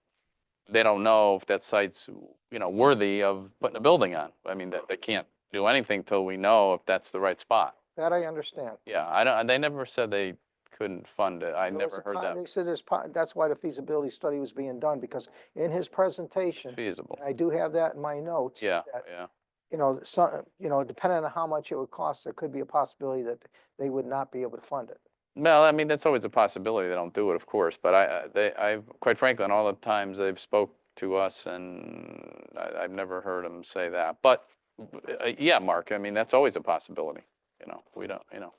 they don't know if that site's, you know, worthy of putting a building on. I mean, they can't do anything till we know if that's the right spot. That I understand. Yeah, I don't, they never said they couldn't fund it. I There was never a heard that They said that's why the feasibility study was being done, because in his presentation, feasible. I do have that in my notes. Yeah, that, yeah. You know, depending on how much it would cost, there could be a possibility that they would not be able to fund it. Well, I mean, that's always a possibility. They don't do it, of course, but I've, quite frankly, on all the times they've spoke to us, and I've never heard them say that. But, yeah, Mark, I mean, that's always a possibility, you know, we don't, you know.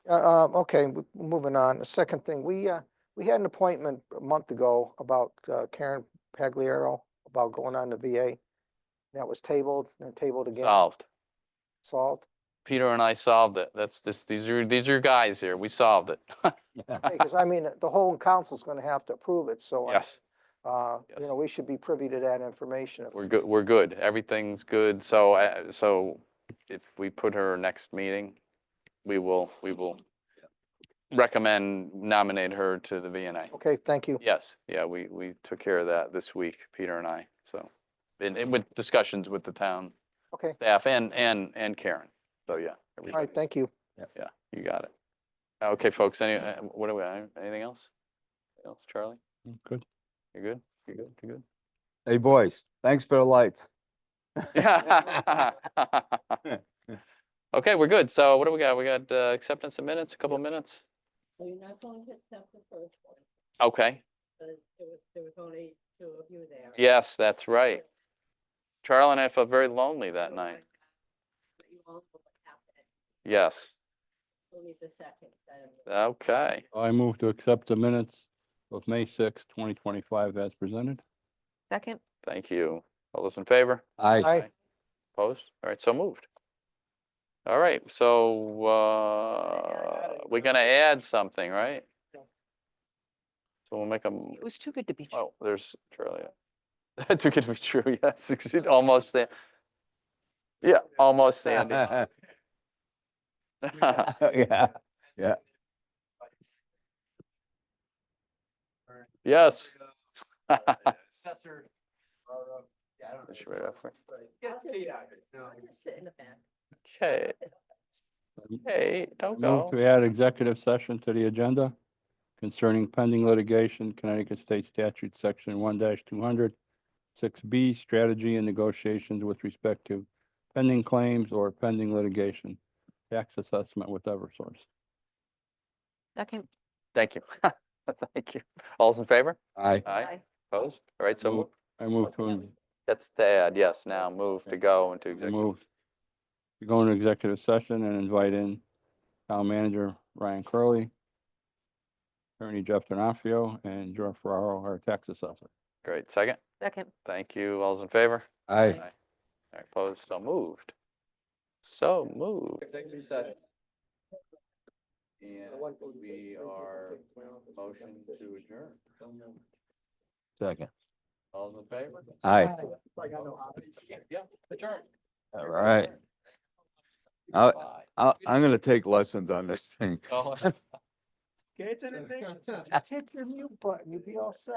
Okay, moving on. The second thing, we had an appointment a month ago about Karen Pagliaro, about going on the VA. That was tabled and tabled again. Solved. Peter and I solved it. These are your guys here. We solved it. Because I mean, the whole council's going to have to approve it, so. Yes. You know, we should be privy to that information. We're good. Everything's good. So, so if we put her next meeting, we will nominate her to the VNA. Okay, thank you. Yes, yeah, we took care of that this week, Peter and I, so, and with discussions with the town Okay, staff and Karen, so yeah. all right, thank you. Yeah, you got it. Okay, folks, what do we, anything else? Anything else, Charlie? Good. You good? You good? You good? Hey, boys, thanks for the lights. Okay, we're good. So what do we got? We got acceptance of minutes, a couple of minutes? So you're not going to accept the first one, Okay, because there was only two of you there. yes, that's right. Charlie and I felt very lonely that night. But you also have to, Yes, only the second set of. okay. I move to accept the minutes of May 6, 2025 as presented. Second? Thank you. All those in favor? Aye. Opposed? All right, so moved. All right, so we're gonna add something, right? So we'll make them, It was too good to be true. oh, there's Charlie. Too good to be true, yes, almost there. Yeah, almost Sandy. Yeah, yeah. Yes. Assessor. That's right up front. Sit in the back. Okay. Hey, don't Move go. to add executive session to the agenda concerning pending litigation, Connecticut State Statute, Section 1-200, 6B, strategy and negotiations with respect to pending claims or pending litigation, tax assessment with Eversource. Second? Thank you. Thank you. All's in favor? Aye. Aye. Opposed? All right, so Move- I move to that's to add, yes, now move to go into executive. move to go into executive session and invite in town manager Ryan Curley, attorney Jeff D'Onofrio, and Joe Ferraro, our tax assessor. Great, second? Second. Thank you. All's in favor? Aye. All right, opposed, so moved. So moved. Executive session. And we are motion to adjourn. Second. All's in favor? Aye. Yeah, adjourn. All right. I'm gonna take lessons on this thing. Oh. Take your mute button, you'll be all set.